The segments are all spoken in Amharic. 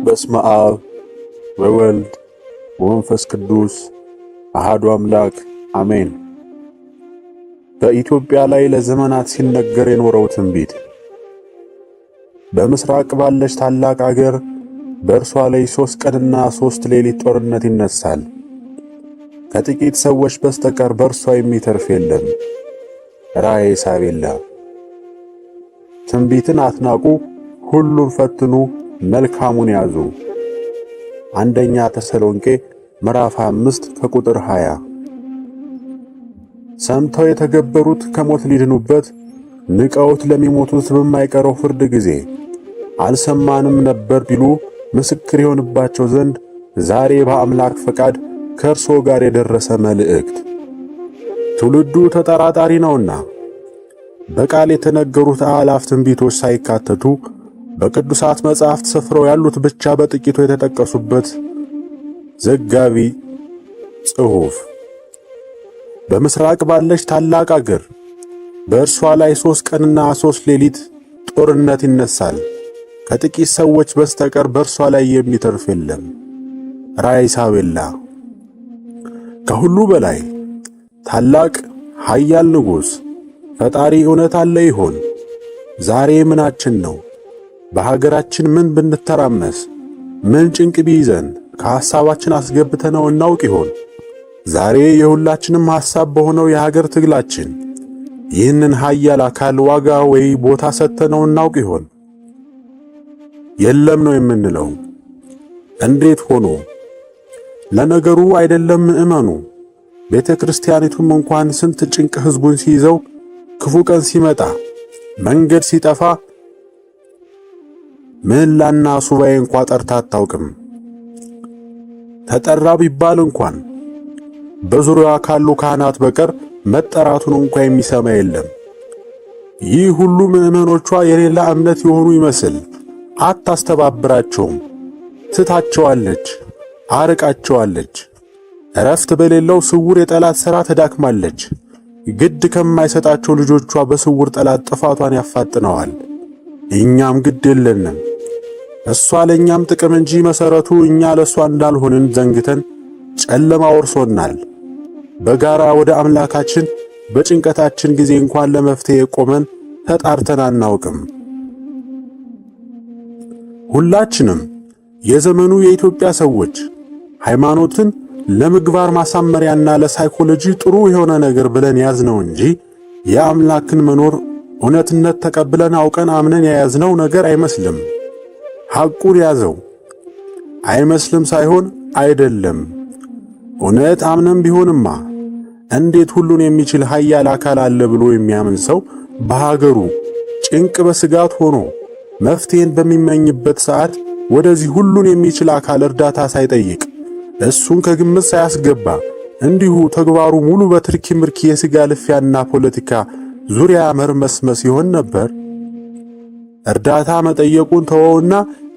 በስመ አብ ወወልድ ወመንፈስ ቅዱስ አሐዱ አምላክ አሜን። በኢትዮጵያ ላይ ለዘመናት ሲነገር የኖረው ትንቢት በምስራቅ ባለች ታላቅ አገር በእርሷ ላይ 3 ቀንና 3 ሌሊት ጦርነት ይነሳል። ከጥቂት ሰዎች በስተቀር በእርሷ የሚተርፍ የለም። ራእየ ሳቤላ። ትንቢትን አትናቁ፣ ሁሉን ፈትኑ፣ መልካሙን ያዙ። አንደኛ ተሰሎንቄ ምዕራፍ 5 ከቁጥር 20። ሰምተው የተገበሩት ከሞት ሊድኑበት፣ ንቀውት ለሚሞቱት በማይቀረው ፍርድ ጊዜ አልሰማንም ነበር ቢሉ ምስክር ይሆንባቸው ዘንድ ዛሬ በአምላክ ፈቃድ ከእርሶ ጋር የደረሰ መልእክት። ትውልዱ ተጠራጣሪ ነውና በቃል የተነገሩት አእላፍ ትንቢቶች ሳይካተቱ በቅዱሳት መጻሕፍት ሰፍረው ያሉት ብቻ በጥቂቱ የተጠቀሱበት ዘጋቢ ጽሑፍ። በምስራቅ ባለች ታላቅ አገር በእርሷ ላይ 3 ቀንና 3 ሌሊት ጦርነት ይነሳል። ከጥቂት ሰዎች በስተቀር በእርሷ ላይ የሚተርፍ የለም። ራእየ ሳቤላ። ከሁሉ በላይ ታላቅ ኃያል ንጉሥ ፈጣሪ እውነት አለ ይሆን? ዛሬ ምናችን ነው? በሀገራችን ምን ብንተራመስ፣ ምን ጭንቅ ቢይዘን ከሐሳባችን አስገብተነው እናውቅ ይሆን? ዛሬ የሁላችንም ሐሳብ በሆነው የሀገር ትግላችን ይህንን ኃያል አካል ዋጋ ወይ ቦታ ሰጥተነው እናውቅ ይሆን? የለም ነው የምንለው። እንዴት ሆኖ? ለነገሩ አይደለም ምእመኑ፣ ቤተ ክርስቲያኒቱም እንኳን ስንት ጭንቅ ሕዝቡን ሲይዘው፣ ክፉ ቀን ሲመጣ፣ መንገድ ሲጠፋ ምህላና ሱባኤ እንኳ ጠርታ አታውቅም። ተጠራ ቢባል እንኳን በዙሪያዋ ካሉ ካህናት በቀር መጠራቱን እንኳ የሚሰማ የለም። ይህ ሁሉ ምእመኖቿ የሌላ እምነት የሆኑ ይመስል አታስተባብራቸውም። ትታቸዋለች፣ አርቃቸዋለች። እረፍት በሌለው ስውር የጠላት ሥራ ተዳክማለች። ግድ ከማይሰጣቸው ልጆቿ በስውር ጠላት ጥፋቷን ያፋጥነዋል። እኛም ግድ የለንም። እሷ ለእኛም ጥቅም እንጂ መሠረቱ እኛ ለእሷ እንዳልሆንን ዘንግተን ጨለማ ወርሶናል። በጋራ ወደ አምላካችን በጭንቀታችን ጊዜ እንኳን ለመፍትሄ ቆመን ተጣርተን አናውቅም። ሁላችንም የዘመኑ የኢትዮጵያ ሰዎች ሃይማኖትን ለምግባር ማሳመሪያና ለሳይኮሎጂ ጥሩ የሆነ ነገር ብለን ያዝነው እንጂ የአምላክን መኖር እውነትነት ተቀብለን አውቀን አምነን የያዝነው ነገር አይመስልም። ሐቁን ያዘው። አይመስልም ሳይሆን አይደለም። እውነት አምነን ቢሆንማ እንዴት ሁሉን የሚችል ኃያል አካል አለ ብሎ የሚያምን ሰው በሀገሩ ጭንቅ በስጋት ሆኖ መፍትሄን በሚመኝበት ሰዓት ወደዚህ ሁሉን የሚችል አካል እርዳታ ሳይጠይቅ እሱን ከግምት ሳያስገባ እንዲሁ ተግባሩ ሙሉ በትርኪ ምርኪ የሥጋ ልፊያና ፖለቲካ ዙሪያ መርመስመስ ይሆን ነበር? እርዳታ መጠየቁን ተወውና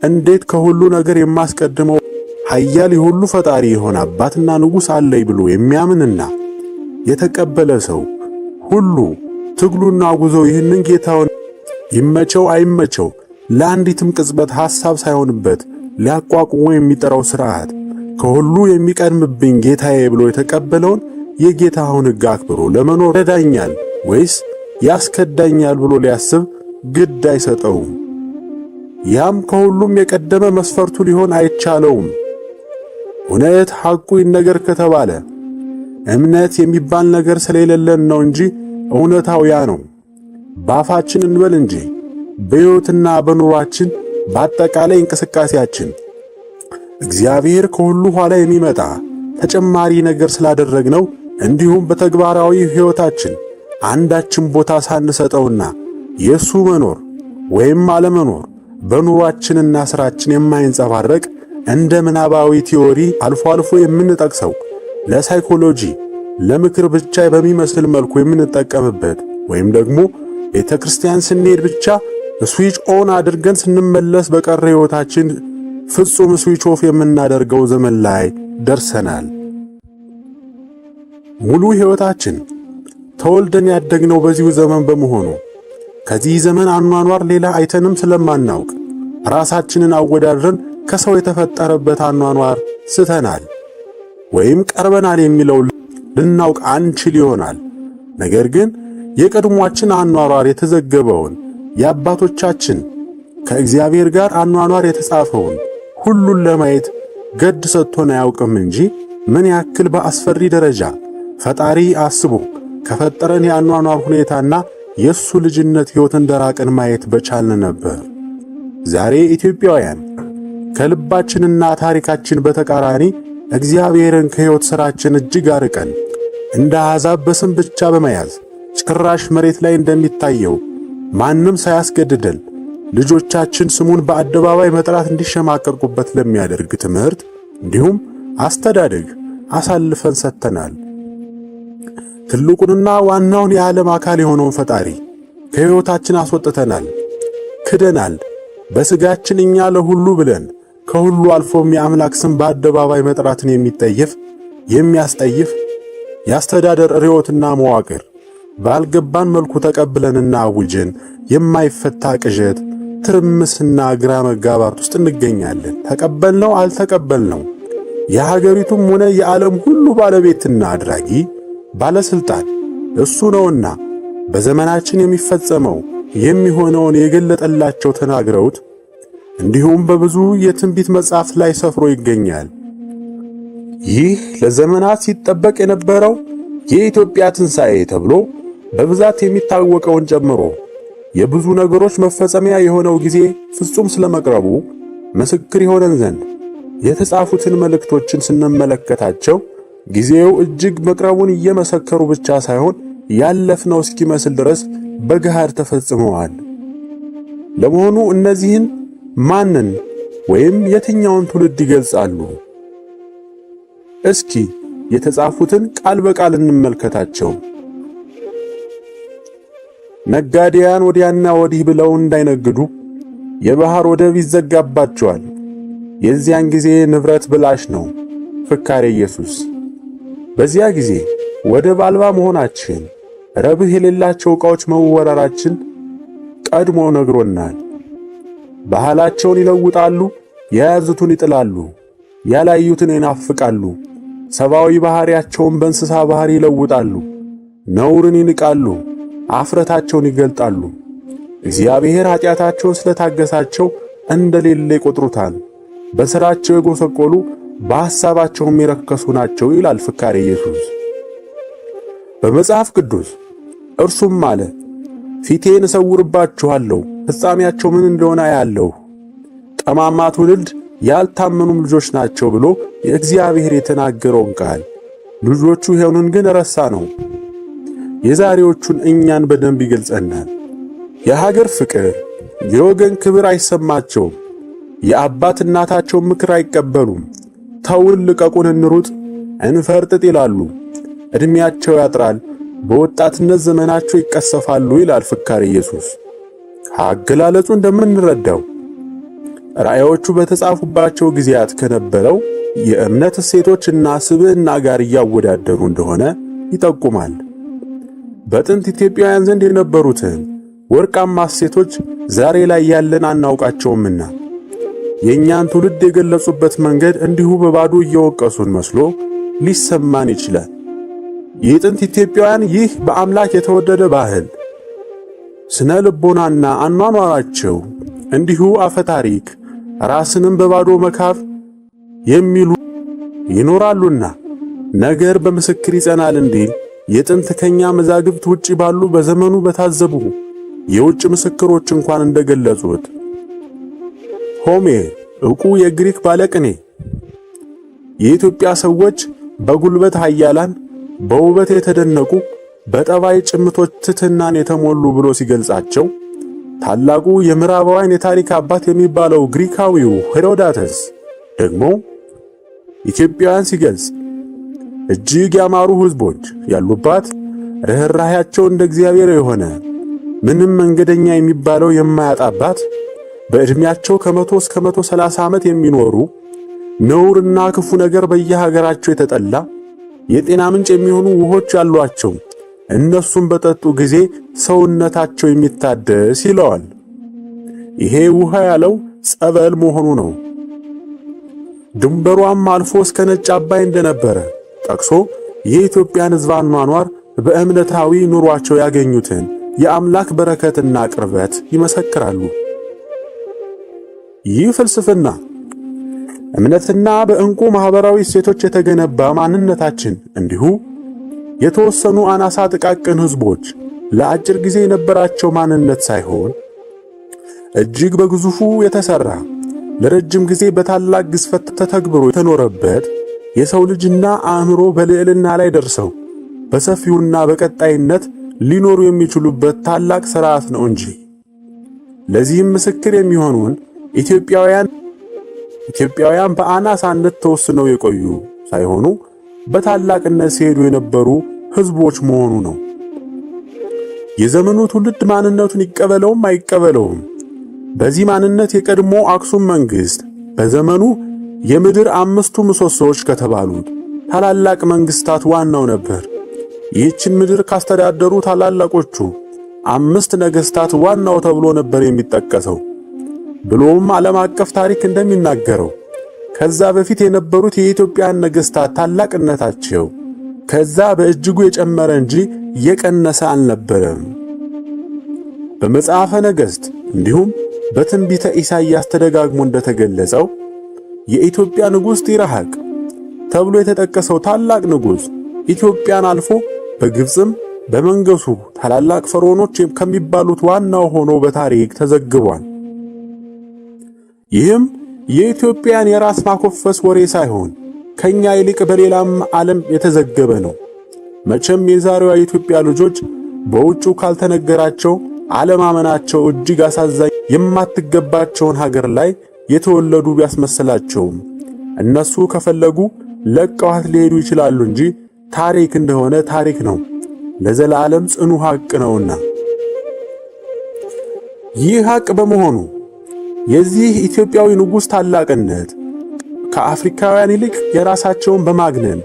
እንዴት ከሁሉ ነገር የማስቀድመው ኃያል የሁሉ ፈጣሪ የሆነ አባትና ንጉሥ አለኝ ብሎ የሚያምንና የተቀበለ ሰው ሁሉ ትግሉና ጉዞው ይህንን ጌታውን ይመቸው አይመቸው ለአንዲትም ቅጽበት ሐሳብ ሳይሆንበት ሊያቋቁሞ የሚጠራው ሥርዓት ከሁሉ የሚቀድምብኝ ጌታዬ ብሎ የተቀበለውን የጌታውን ሕግ አክብሮ ለመኖር ይረዳኛል ወይስ ያስከዳኛል ብሎ ሊያስብ ግድ አይሰጠውም። ያም ከሁሉም የቀደመ መስፈርቱ ሊሆን አይቻለውም። እውነት ሐቁ ይነገር ከተባለ እምነት የሚባል ነገር ስለሌለን ነው እንጂ እውነታው ያ ነው። ባፋችን እንበል እንጂ በሕይወትና በኑሯችን በአጠቃላይ እንቅስቃሴያችን እግዚአብሔር ከሁሉ ኋላ የሚመጣ ተጨማሪ ነገር ስላደረግነው እንዲሁም በተግባራዊ ሕይወታችን አንዳችን ቦታ ሳንሰጠውና የሱ መኖር ወይም አለመኖር በኑሯችንና ሥራችን የማይንጸባረቅ እንደ ምናባዊ ቲዮሪ አልፎ አልፎ የምንጠቅሰው ለሳይኮሎጂ ለምክር ብቻ በሚመስል መልኩ የምንጠቀምበት ወይም ደግሞ ቤተ ክርስቲያን ስንሄድ ብቻ ስዊች ኦን አድርገን ስንመለስ በቀረ ሕይወታችን ፍጹም ስዊች ኦፍ የምናደርገው ዘመን ላይ ደርሰናል። ሙሉ ሕይወታችን ተወልደን ያደግነው በዚሁ ዘመን በመሆኑ ከዚህ ዘመን አኗኗር ሌላ አይተንም ስለማናውቅ ራሳችንን አወዳድረን ከሰው የተፈጠረበት አኗኗር ስተናል ወይም ቀርበናል የሚለው ልናውቅ አንችል ይሆናል። ነገር ግን የቀድሞአችን አኗኗር የተዘገበውን የአባቶቻችን ከእግዚአብሔር ጋር አኗኗር የተጻፈውን ሁሉን ለማየት ገድ ሰጥቶን አያውቅም እንጂ ምን ያክል በአስፈሪ ደረጃ ፈጣሪ አስቦ ከፈጠረን የአኗኗር ሁኔታና የሱ ልጅነት ሕይወት እንደራቅን ማየት በቻልን ነበር። ዛሬ ኢትዮጵያውያን ከልባችንና ታሪካችን በተቃራኒ እግዚአብሔርን ከሕይወት ሥራችን እጅግ አርቀን እንደ አሕዛብ በስም ብቻ በመያዝ ጭራሽ መሬት ላይ እንደሚታየው ማንም ሳያስገድደን ልጆቻችን ስሙን በአደባባይ መጥራት እንዲሸማቀቁበት ለሚያደርግ ትምህርት እንዲሁም አስተዳደግ አሳልፈን ሰጥተናል። ትልቁንና ዋናውን የዓለም አካል የሆነውን ፈጣሪ ከሕይወታችን አስወጥተናል፣ ክደናል። በሥጋችን እኛ ለሁሉ ብለን ከሁሉ አልፎም የአምላክ ስም በአደባባይ መጥራትን የሚያስጠይፍ የአስተዳደር ርዮትና መዋቅር ባልገባን መልኩ ተቀብለንና አውጀን የማይፈታ ቅዠት፣ ትርምስና ግራ መጋባት ውስጥ እንገኛለን። ተቀበልነው አልተቀበልነው የሀገሪቱም ሆነ የዓለም ሁሉ ባለቤትና አድራጊ ባለስልጣን እሱ ነውና በዘመናችን የሚፈጸመው የሚሆነውን የገለጠላቸው ተናግረውት እንዲሁም በብዙ የትንቢት መጻሕፍት ላይ ሰፍሮ ይገኛል። ይህ ለዘመናት ሲጠበቅ የነበረው የኢትዮጵያ ትንሣኤ ተብሎ በብዛት የሚታወቀውን ጨምሮ የብዙ ነገሮች መፈጸሚያ የሆነው ጊዜ ፍጹም ስለመቅረቡ ምስክር ይሆነን ዘንድ የተጻፉትን መልእክቶችን ስንመለከታቸው ጊዜው እጅግ መቅረቡን እየመሰከሩ ብቻ ሳይሆን ያለፍነው እስኪመስል ድረስ በገሃድ ተፈጽመዋል። ለመሆኑ እነዚህን ማንን ወይም የትኛውን ትውልድ ይገልጻሉ? እስኪ የተጻፉትን ቃል በቃል እንመልከታቸው። ነጋዴያን ወዲያና ወዲህ ብለው እንዳይነግዱ የባህር ወደብ ይዘጋባቸዋል። የዚያን ጊዜ ንብረት ብላሽ ነው። ፍካሬ ኢየሱስ። በዚያ ጊዜ ወደብ አልባ መሆናችን፣ ረብህ የሌላቸው ዕቃዎች መወረራችን ቀድሞ ነግሮናል። ባህላቸውን ይለውጣሉ፣ የያዙትን ይጥላሉ፣ ያላዩትን ይናፍቃሉ። ሰብአዊ ባህሪያቸውን በእንስሳ ባህሪ ይለውጣሉ፣ ነውርን ይንቃሉ፣ አፍረታቸውን ይገልጣሉ። እግዚአብሔር ኃጢአታቸውን ስለታገሳቸው እንደሌለ ይቆጥሩታል። በሥራቸው የጎሰቆሉ በሐሳባቸውም የረከሱ ናቸው ይላል ፍካሬ ኢየሱስ። በመጽሐፍ ቅዱስ እርሱም አለ ፊቴን እሰውርባችኋለሁ፣ ፍጻሜያቸው ምን እንደሆነ አያለሁ፣ ጠማማ ትውልድ ያልታመኑም ልጆች ናቸው ብሎ የእግዚአብሔር የተናገረውን ቃል ልጆቹ ሄኖን ግን ረሳ ነው። የዛሬዎቹን እኛን በደንብ ይገልጸናል። የሀገር ፍቅር፣ የወገን ክብር አይሰማቸውም። የአባት እናታቸው ምክር አይቀበሉም። ተውን፣ ልቀቁን፣ እንሩጥ፣ እንፈርጥጥ ይላሉ። ዕድሜያቸው ያጥራል፣ በወጣትነት ዘመናቸው ይቀሰፋሉ ይላል ፍካሬ ኢየሱስ። አገላለጹ እንደምንረዳው ራእዮቹ በተጻፉባቸው ጊዜያት ከነበረው የእምነት እሴቶችና ስብዕና ጋር እያወዳደሩ እንደሆነ ይጠቁማል። በጥንት ኢትዮጵያውያን ዘንድ የነበሩትን ወርቃማ እሴቶች ዛሬ ላይ ያለን አናውቃቸውምና የእኛን ትውልድ የገለጹበት መንገድ እንዲሁ በባዶ እየወቀሱን መስሎ ሊሰማን ይችላል። የጥንት ኢትዮጵያውያን ይህ በአምላክ የተወደደ ባህል፣ ስነ ልቦናና አኗኗራቸው እንዲሁ አፈ ታሪክ ራስንም በባዶ መካብ የሚሉ ይኖራሉና ነገር በምስክር ይጸናል እንዲል የጥንት ከኛ መዛግብት ውጪ ባሉ በዘመኑ በታዘቡ የውጭ ምስክሮች እንኳን እንደገለጹት ሆሜር ዕውቁ የግሪክ ባለቅኔ የኢትዮጵያ ሰዎች በጉልበት ኃያላን፣ በውበት የተደነቁ፣ በጠባይ ጭምቶች ትሕትናን የተሞሉ ብሎ ሲገልጻቸው ታላቁ የምዕራባውያን የታሪክ አባት የሚባለው ግሪካዊው ሄሮዳተስ ደግሞ ኢትዮጵያውያን ሲገልጽ እጅግ ያማሩ ሕዝቦች ያሉባት፣ ርኅራኄያቸው እንደ እግዚአብሔር የሆነ፣ ምንም መንገደኛ የሚባለው የማያጣባት፣ በዕድሜያቸው ከ100 እስከ 130 ዓመት የሚኖሩ፣ ነውርና ክፉ ነገር በየሀገራቸው የተጠላ፣ የጤና ምንጭ የሚሆኑ ውሆች ያሏቸው፣ እነሱም በጠጡ ጊዜ ሰውነታቸው የሚታደስ ይለዋል። ይሄ ውሃ ያለው ጸበል መሆኑ ነው። ድንበሯም አልፎ እስከ ነጭ አባይ እንደነበረ ጠቅሶ የኢትዮጵያን ሕዝብ አኗኗር በእምነታዊ ኑሯቸው ያገኙትን የአምላክ በረከትና ቅርበት ይመሰክራሉ። ይህ ፍልስፍና እምነትና በእንቁ ማህበራዊ እሴቶች የተገነባ ማንነታችን እንዲሁ የተወሰኑ አናሳ ጥቃቅን ሕዝቦች ለአጭር ጊዜ የነበራቸው ማንነት ሳይሆን እጅግ በግዙፉ የተሰራ ለረጅም ጊዜ በታላቅ ግዝፈት ተተግብሮ የተኖረበት የሰው ልጅና አእምሮ በልዕልና ላይ ደርሰው በሰፊውና በቀጣይነት ሊኖሩ የሚችሉበት ታላቅ ሥርዓት ነው እንጂ። ለዚህም ምስክር የሚሆኑን ኢትዮጵያውያን በአናሳነት ተወስነው የቆዩ ሳይሆኑ በታላቅነት ሲሄዱ የነበሩ ሕዝቦች መሆኑ ነው። የዘመኑ ትውልድ ማንነቱን ይቀበለውም አይቀበለውም፣ በዚህ ማንነት የቀድሞ አክሱም መንግሥት በዘመኑ የምድር አምስቱ ምሰሶዎች ከተባሉት ታላላቅ መንግሥታት ዋናው ነበር። ይህችን ምድር ካስተዳደሩ ታላላቆቹ 5 ነገሥታት ዋናው ተብሎ ነበር የሚጠቀሰው። ብሎም ዓለም አቀፍ ታሪክ እንደሚናገረው ከዛ በፊት የነበሩት የኢትዮጵያን ነገሥታት ታላቅነታቸው ከዛ በእጅጉ የጨመረ እንጂ የቀነሰ አልነበረም። በመጽሐፈ ነገሥት እንዲሁም በትንቢተ ኢሳይያስ ተደጋግሞ እንደተገለጸው የኢትዮጵያ ንጉሥ ቲርሐቅ ተብሎ የተጠቀሰው ታላቅ ንጉሥ ኢትዮጵያን አልፎ በግብፅም በመንገሱ ታላላቅ ፈርዖኖች ከሚባሉት ዋናው ሆኖ በታሪክ ተዘግቧል። ይህም የኢትዮጵያን የራስ ማኮፈስ ወሬ ሳይሆን ከኛ ይልቅ በሌላም ዓለም የተዘገበ ነው። መቼም የዛሬዋ የኢትዮጵያ ልጆች በውጩ ካልተነገራቸው አለማመናቸው እጅግ አሳዛኝ የማትገባቸውን ሀገር ላይ የተወለዱ ቢያስመስላቸውም እነሱ ከፈለጉ ለቀዋት ሊሄዱ ይችላሉ እንጂ ታሪክ እንደሆነ ታሪክ ነው፣ ለዘላለም ጽኑ ሐቅ ነውና። ይህ ሐቅ በመሆኑ የዚህ ኢትዮጵያዊ ንጉሥ ታላቅነት ከአፍሪካውያን ይልቅ የራሳቸውን በማግነን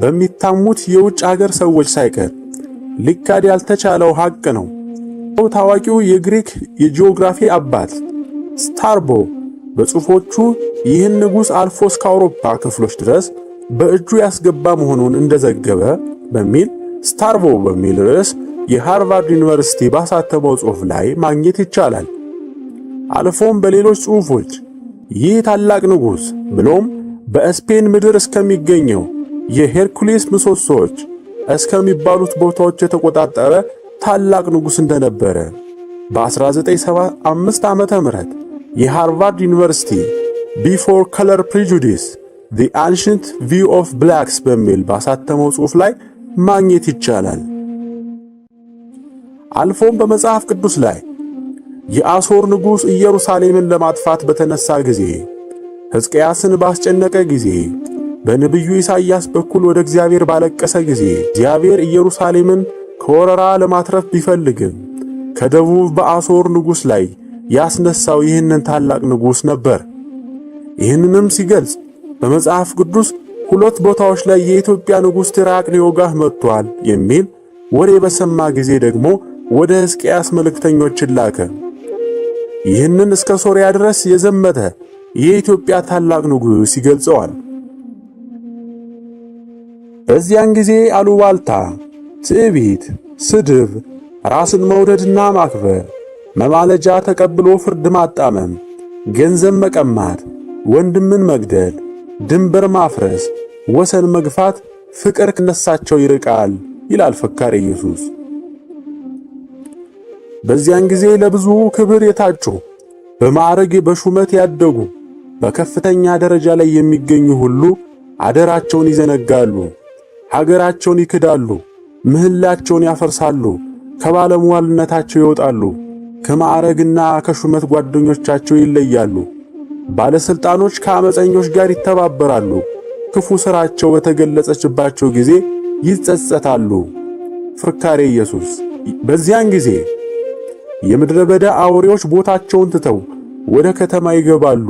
በሚታሙት የውጭ ሀገር ሰዎች ሳይቀር ሊካድ ያልተቻለው ሐቅ ነው። ታዋቂው የግሪክ የጂኦግራፊ አባት ስትራቦ በጽሑፎቹ ይህን ንጉሥ አልፎ እስከ አውሮፓ ክፍሎች ድረስ በእጁ ያስገባ መሆኑን እንደዘገበ በሚል ስትራቦ በሚል ርዕስ የሃርቫርድ ዩኒቨርሲቲ ባሳተመው ጽሑፍ ላይ ማግኘት ይቻላል። አልፎም በሌሎች ጽሑፎች ይህ ታላቅ ንጉሥ ብሎም በስፔን ምድር እስከሚገኘው የሄርኩሌስ ምሰሶዎች እስከሚባሉት ቦታዎች የተቆጣጠረ ታላቅ ንጉሥ እንደነበረ በ1975 ዓመተ ምህረት የሃርቫርድ ዩኒቨርሲቲ ቢፎር ከለር ፕሪጁዲስ the ancient view of blacks በሚል ባሳተመው ጽሑፍ ላይ ማግኘት ይቻላል። አልፎም በመጽሐፍ ቅዱስ ላይ የአሦር ንጉሥ ኢየሩሳሌምን ለማጥፋት በተነሳ ጊዜ ሕዝቅያስን ባስጨነቀ ጊዜ በነቢዩ ኢሳይያስ በኩል ወደ እግዚአብሔር ባለቀሰ ጊዜ እግዚአብሔር ኢየሩሳሌምን ከወረራ ለማትረፍ ቢፈልግም ከደቡብ በአሦር ንጉሥ ላይ ያስነሳው ይህንን ታላቅ ንጉሥ ነበር። ይህንንም ሲገልጽ በመጽሐፍ ቅዱስ 2 ቦታዎች ላይ የኢትዮጵያ ንጉሥ ቲርሐቅ ሊወጋህ መጥቷል የሚል ወሬ በሰማ ጊዜ ደግሞ ወደ ሕዝቅያስ መልእክተኞችን ላከ። ይህንን እስከ ሶርያ ድረስ የዘመተ የኢትዮጵያ ታላቅ ንጉሥ ይገልጸዋል። በዚያን ጊዜ አሉባልታ፣ ትዕቢት፣ ስድብ፣ ራስን መውደድና ማክበር፣ መማለጃ ተቀብሎ ፍርድ ማጣመም፣ ገንዘብ መቀማት፣ ወንድምን መግደል፣ ድንበር ማፍረስ፣ ወሰን መግፋት ፍቅር ከነሳቸው ይርቃል ይላል ፈካሪ ኢየሱስ። በዚያን ጊዜ ለብዙ ክብር የታጩ በማዕረግ በሹመት ያደጉ በከፍተኛ ደረጃ ላይ የሚገኙ ሁሉ አደራቸውን ይዘነጋሉ፣ ሀገራቸውን ይክዳሉ፣ ምህላቸውን ያፈርሳሉ፣ ከባለሟልነታቸው ይወጣሉ፣ ከማዕረግና ከሹመት ጓደኞቻቸው ይለያሉ። ባለስልጣኖች ከአመፀኞች ጋር ይተባበራሉ፣ ክፉ ሥራቸው በተገለጸችባቸው ጊዜ ይጸጸታሉ። ፍርካሬ ኢየሱስ። በዚያን ጊዜ የምድረ በዳ አውሬዎች ቦታቸውን ትተው ወደ ከተማ ይገባሉ።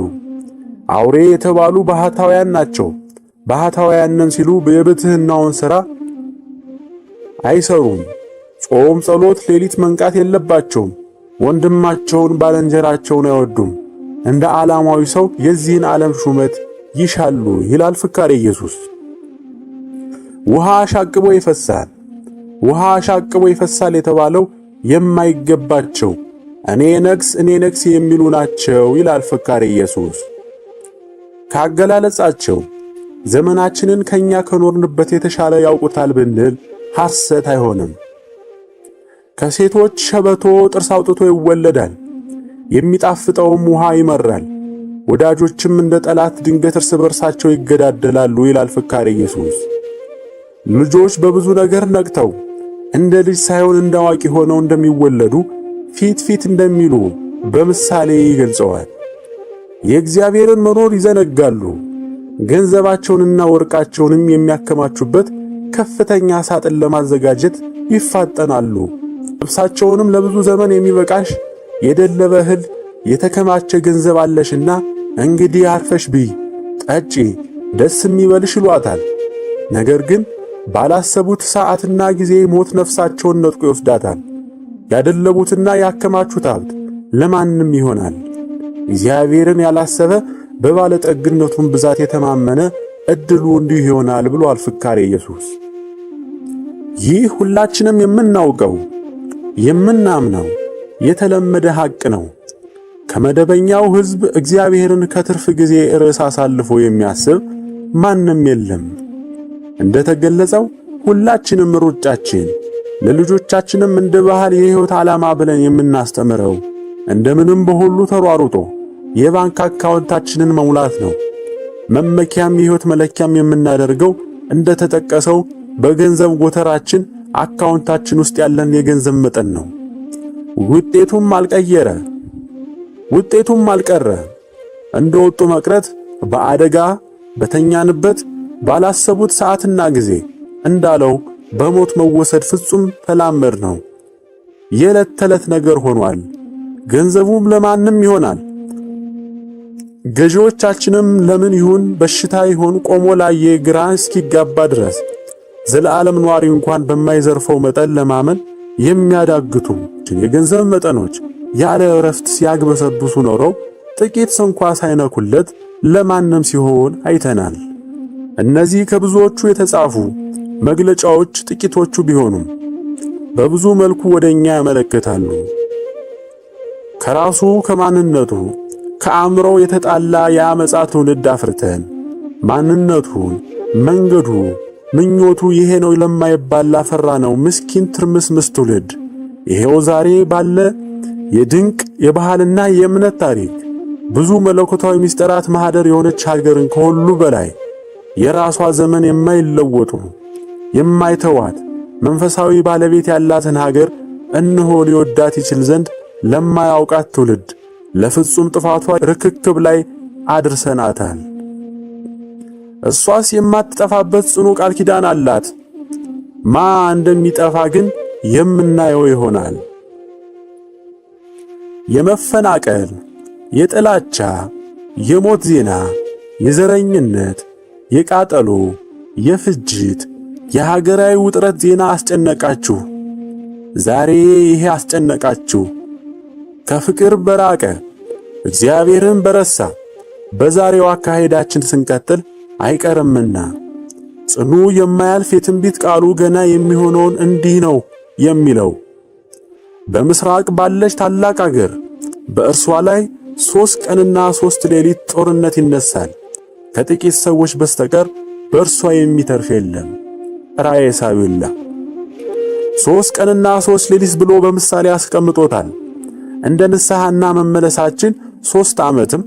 አውሬ የተባሉ ባህታውያን ናቸው። ባህታውያንን ሲሉ የብትህናውን ሥራ አይሰሩም፣ ጾም፣ ጸሎት፣ ሌሊት መንቃት የለባቸውም። ወንድማቸውን ባልንጀራቸውን አይወዱም። እንደ ዓላማዊ ሰው የዚህን ዓለም ሹመት ይሻሉ ይላል ፍካሬ ኢየሱስ። ውሃ አሻቅቦ ይፈሳል። ውሃ አሻቅቦ ይፈሳል የተባለው የማይገባቸው እኔ ነግስ የሚሉ ናቸው ይላል ፍካሬ ኢየሱስ። ካገላለጻቸው ዘመናችንን ከኛ ከኖርንበት የተሻለ ያውቁታል ብንል ሐሰት አይሆንም። ከሴቶች ሸበቶ ጥርስ አውጥቶ ይወለዳል፣ የሚጣፍጠውም ውሃ ይመራል። ወዳጆችም እንደ ጠላት ድንገት እርስ በርሳቸው ይገዳደላሉ ይላል ፍካሬ ኢየሱስ። ልጆች በብዙ ነገር ነቅተው እንደ ልጅ ሳይሆን እንደ አዋቂ ሆነው እንደሚወለዱ ፊት እንደሚሉ በምሳሌ ይገልጸዋል። የእግዚአብሔርን መኖር ይዘነጋሉ። ገንዘባቸውንና ወርቃቸውንም የሚያከማቹበት ከፍተኛ ሳጥን ለማዘጋጀት ይፋጠናሉ። ልብሳቸውንም ለብዙ ዘመን የሚበቃሽ የደለበ እህል የተከማቸ ገንዘብ አለሽና እንግዲህ አርፈሽ ብይ፣ ጠጪ፣ ደስ የሚበልሽ ይሏታል። ነገር ግን ባላሰቡት ሰዓትና ጊዜ ሞት ነፍሳቸውን ነጥቆ ይወስዳታል። ያደለቡትና ያከማቹት ሀብት ለማንም ይሆናል። እግዚአብሔርን ያላሰበ በባለጠግነቱም ብዛት የተማመነ ዕድሉ እንዲሁ ይሆናል ብሏል ፍካሬ ኢየሱስ። ይህ ሁላችንም የምናውቀው የምናምነው የተለመደ ሐቅ ነው። ከመደበኛው ሕዝብ እግዚአብሔርን ከትርፍ ጊዜ ርዕስ አሳልፎ የሚያስብ ማንም የለም። እንደተገለጸው ሁላችንም ሩጫችን ለልጆቻችንም እንደ ባህል የሕይወት ዓላማ ብለን የምናስተምረው እንደምንም በሁሉ ተሯሩጦ የባንክ አካውንታችንን መሙላት ነው። መመኪያም የሕይወት መለኪያም የምናደርገው እንደተጠቀሰው በገንዘብ ጎተራችን አካውንታችን ውስጥ ያለን የገንዘብ መጠን ነው። ውጤቱም አልቀረ እንደወጡ መቅረት፣ በአደጋ በተኛንበት ባላሰቡት ሰዓትና ጊዜ እንዳለው በሞት መወሰድ ፍጹም ተላመድ ነው። የዕለት ተዕለት ነገር ሆኗል። ገንዘቡም ለማንም ይሆናል። ገዢዎቻችንም ለምን ይሁን በሽታ ይሁን ቆሞ ላየ ግራ እስኪጋባ ድረስ ዘለዓለም ኗሪ እንኳን በማይዘርፈው መጠን ለማመን የሚያዳግቱ የገንዘብ መጠኖች ያለ እረፍት ሲያግበሰብሱ ኖረው ጥቂት እንኳ ሳይነኩለት ለማንም ሲሆን አይተናል። እነዚህ ከብዙዎቹ የተጻፉ መግለጫዎች ጥቂቶቹ ቢሆኑም በብዙ መልኩ ወደኛ ያመለክታሉ። ከራሱ ከማንነቱ ከአእምሮው የተጣላ የአመፃ ትውልድ አፍርተን ማንነቱን፣ መንገዱ፣ ምኞቱ ይሄ ነው ለማይባል ላፈራነው ምስኪን ትርምስምስ ትውልድ ይሄው ዛሬ ባለ የድንቅ የባህልና የእምነት ታሪክ ብዙ መለኮታዊ ምስጢራት ማህደር የሆነች ሀገርን ከሁሉ በላይ የራሷ ዘመን የማይለወጡ የማይተዋት መንፈሳዊ ባለቤት ያላትን ሀገር እነሆ ሊወዳት ይችል ዘንድ ለማያውቃት ትውልድ ለፍጹም ጥፋቷ ርክክብ ላይ አድርሰናታል። እሷስ የማትጠፋበት ጽኑ ቃል ኪዳን አላት። እንደሚጠፋ ግን የምናየው ይሆናል። የመፈናቀል፣ የጥላቻ፣ የሞት ዜና፣ የዘረኝነት፣ የቃጠሎ፣ የፍጅት፣ የሀገራዊ ውጥረት ዜና አስጨነቃችሁ። ዛሬ ይሄ አስጨነቃችሁ። ከፍቅር በራቀ እግዚአብሔርን በረሳ በዛሬው አካሄዳችን ስንቀጥል አይቀርምና ጽኑ የማያልፍ የትንቢት ቃሉ ገና የሚሆነውን እንዲህ ነው የሚለው። በምስራቅ ባለች ታላቅ አገር በእርሷ ላይ 3 ቀንና 3 ሌሊት ጦርነት ይነሳል። ከጥቂት ሰዎች በስተቀር በእርሷ የሚተርፍ የለም። ራእየ ሳቢላ 3 ቀንና 3 ሌሊት ብሎ በምሳሌ አስቀምጦታል። እንደ ንስሐና መመለሳችን 3 ዓመትም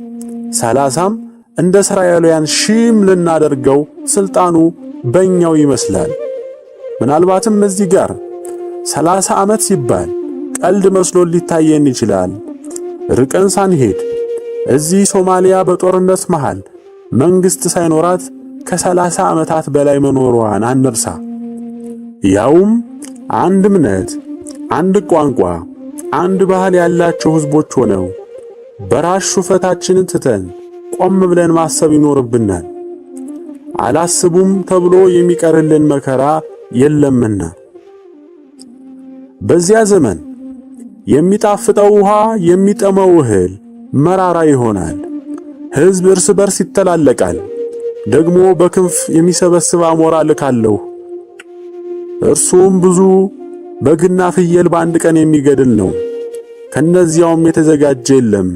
30ም እንደ እስራኤላውያን 1000 ልናደርገው ስልጣኑ በእኛው ይመስላል። ምናልባትም እዚህ ጋር 30 ዓመት ሲባል ቀልድ መስሎ ሊታየን ይችላል። ርቀን ሳንሄድ እዚህ ሶማሊያ በጦርነት መሃል መንግስት ሳይኖራት ከ30 ዓመታት በላይ መኖሯን አንርሳ። ያውም አንድ እምነት፣ አንድ ቋንቋ፣ አንድ ባህል ያላቸው ህዝቦች ሆነው በራስ ሹፈታችንን ትተን ቆም ብለን ማሰብ ይኖርብናል። አላስቡም ተብሎ የሚቀርልን መከራ የለምና በዚያ ዘመን የሚጣፍጠው ውሃ የሚጠመው እህል መራራ ይሆናል። ሕዝብ እርስ በርስ ይተላለቃል። ደግሞ በክንፍ የሚሰበስብ አሞራ ልካለሁ። እርሱም ብዙ በግና ፍየል በአንድ ቀን የሚገድል ነው። ከነዚያውም የተዘጋጀ የለም።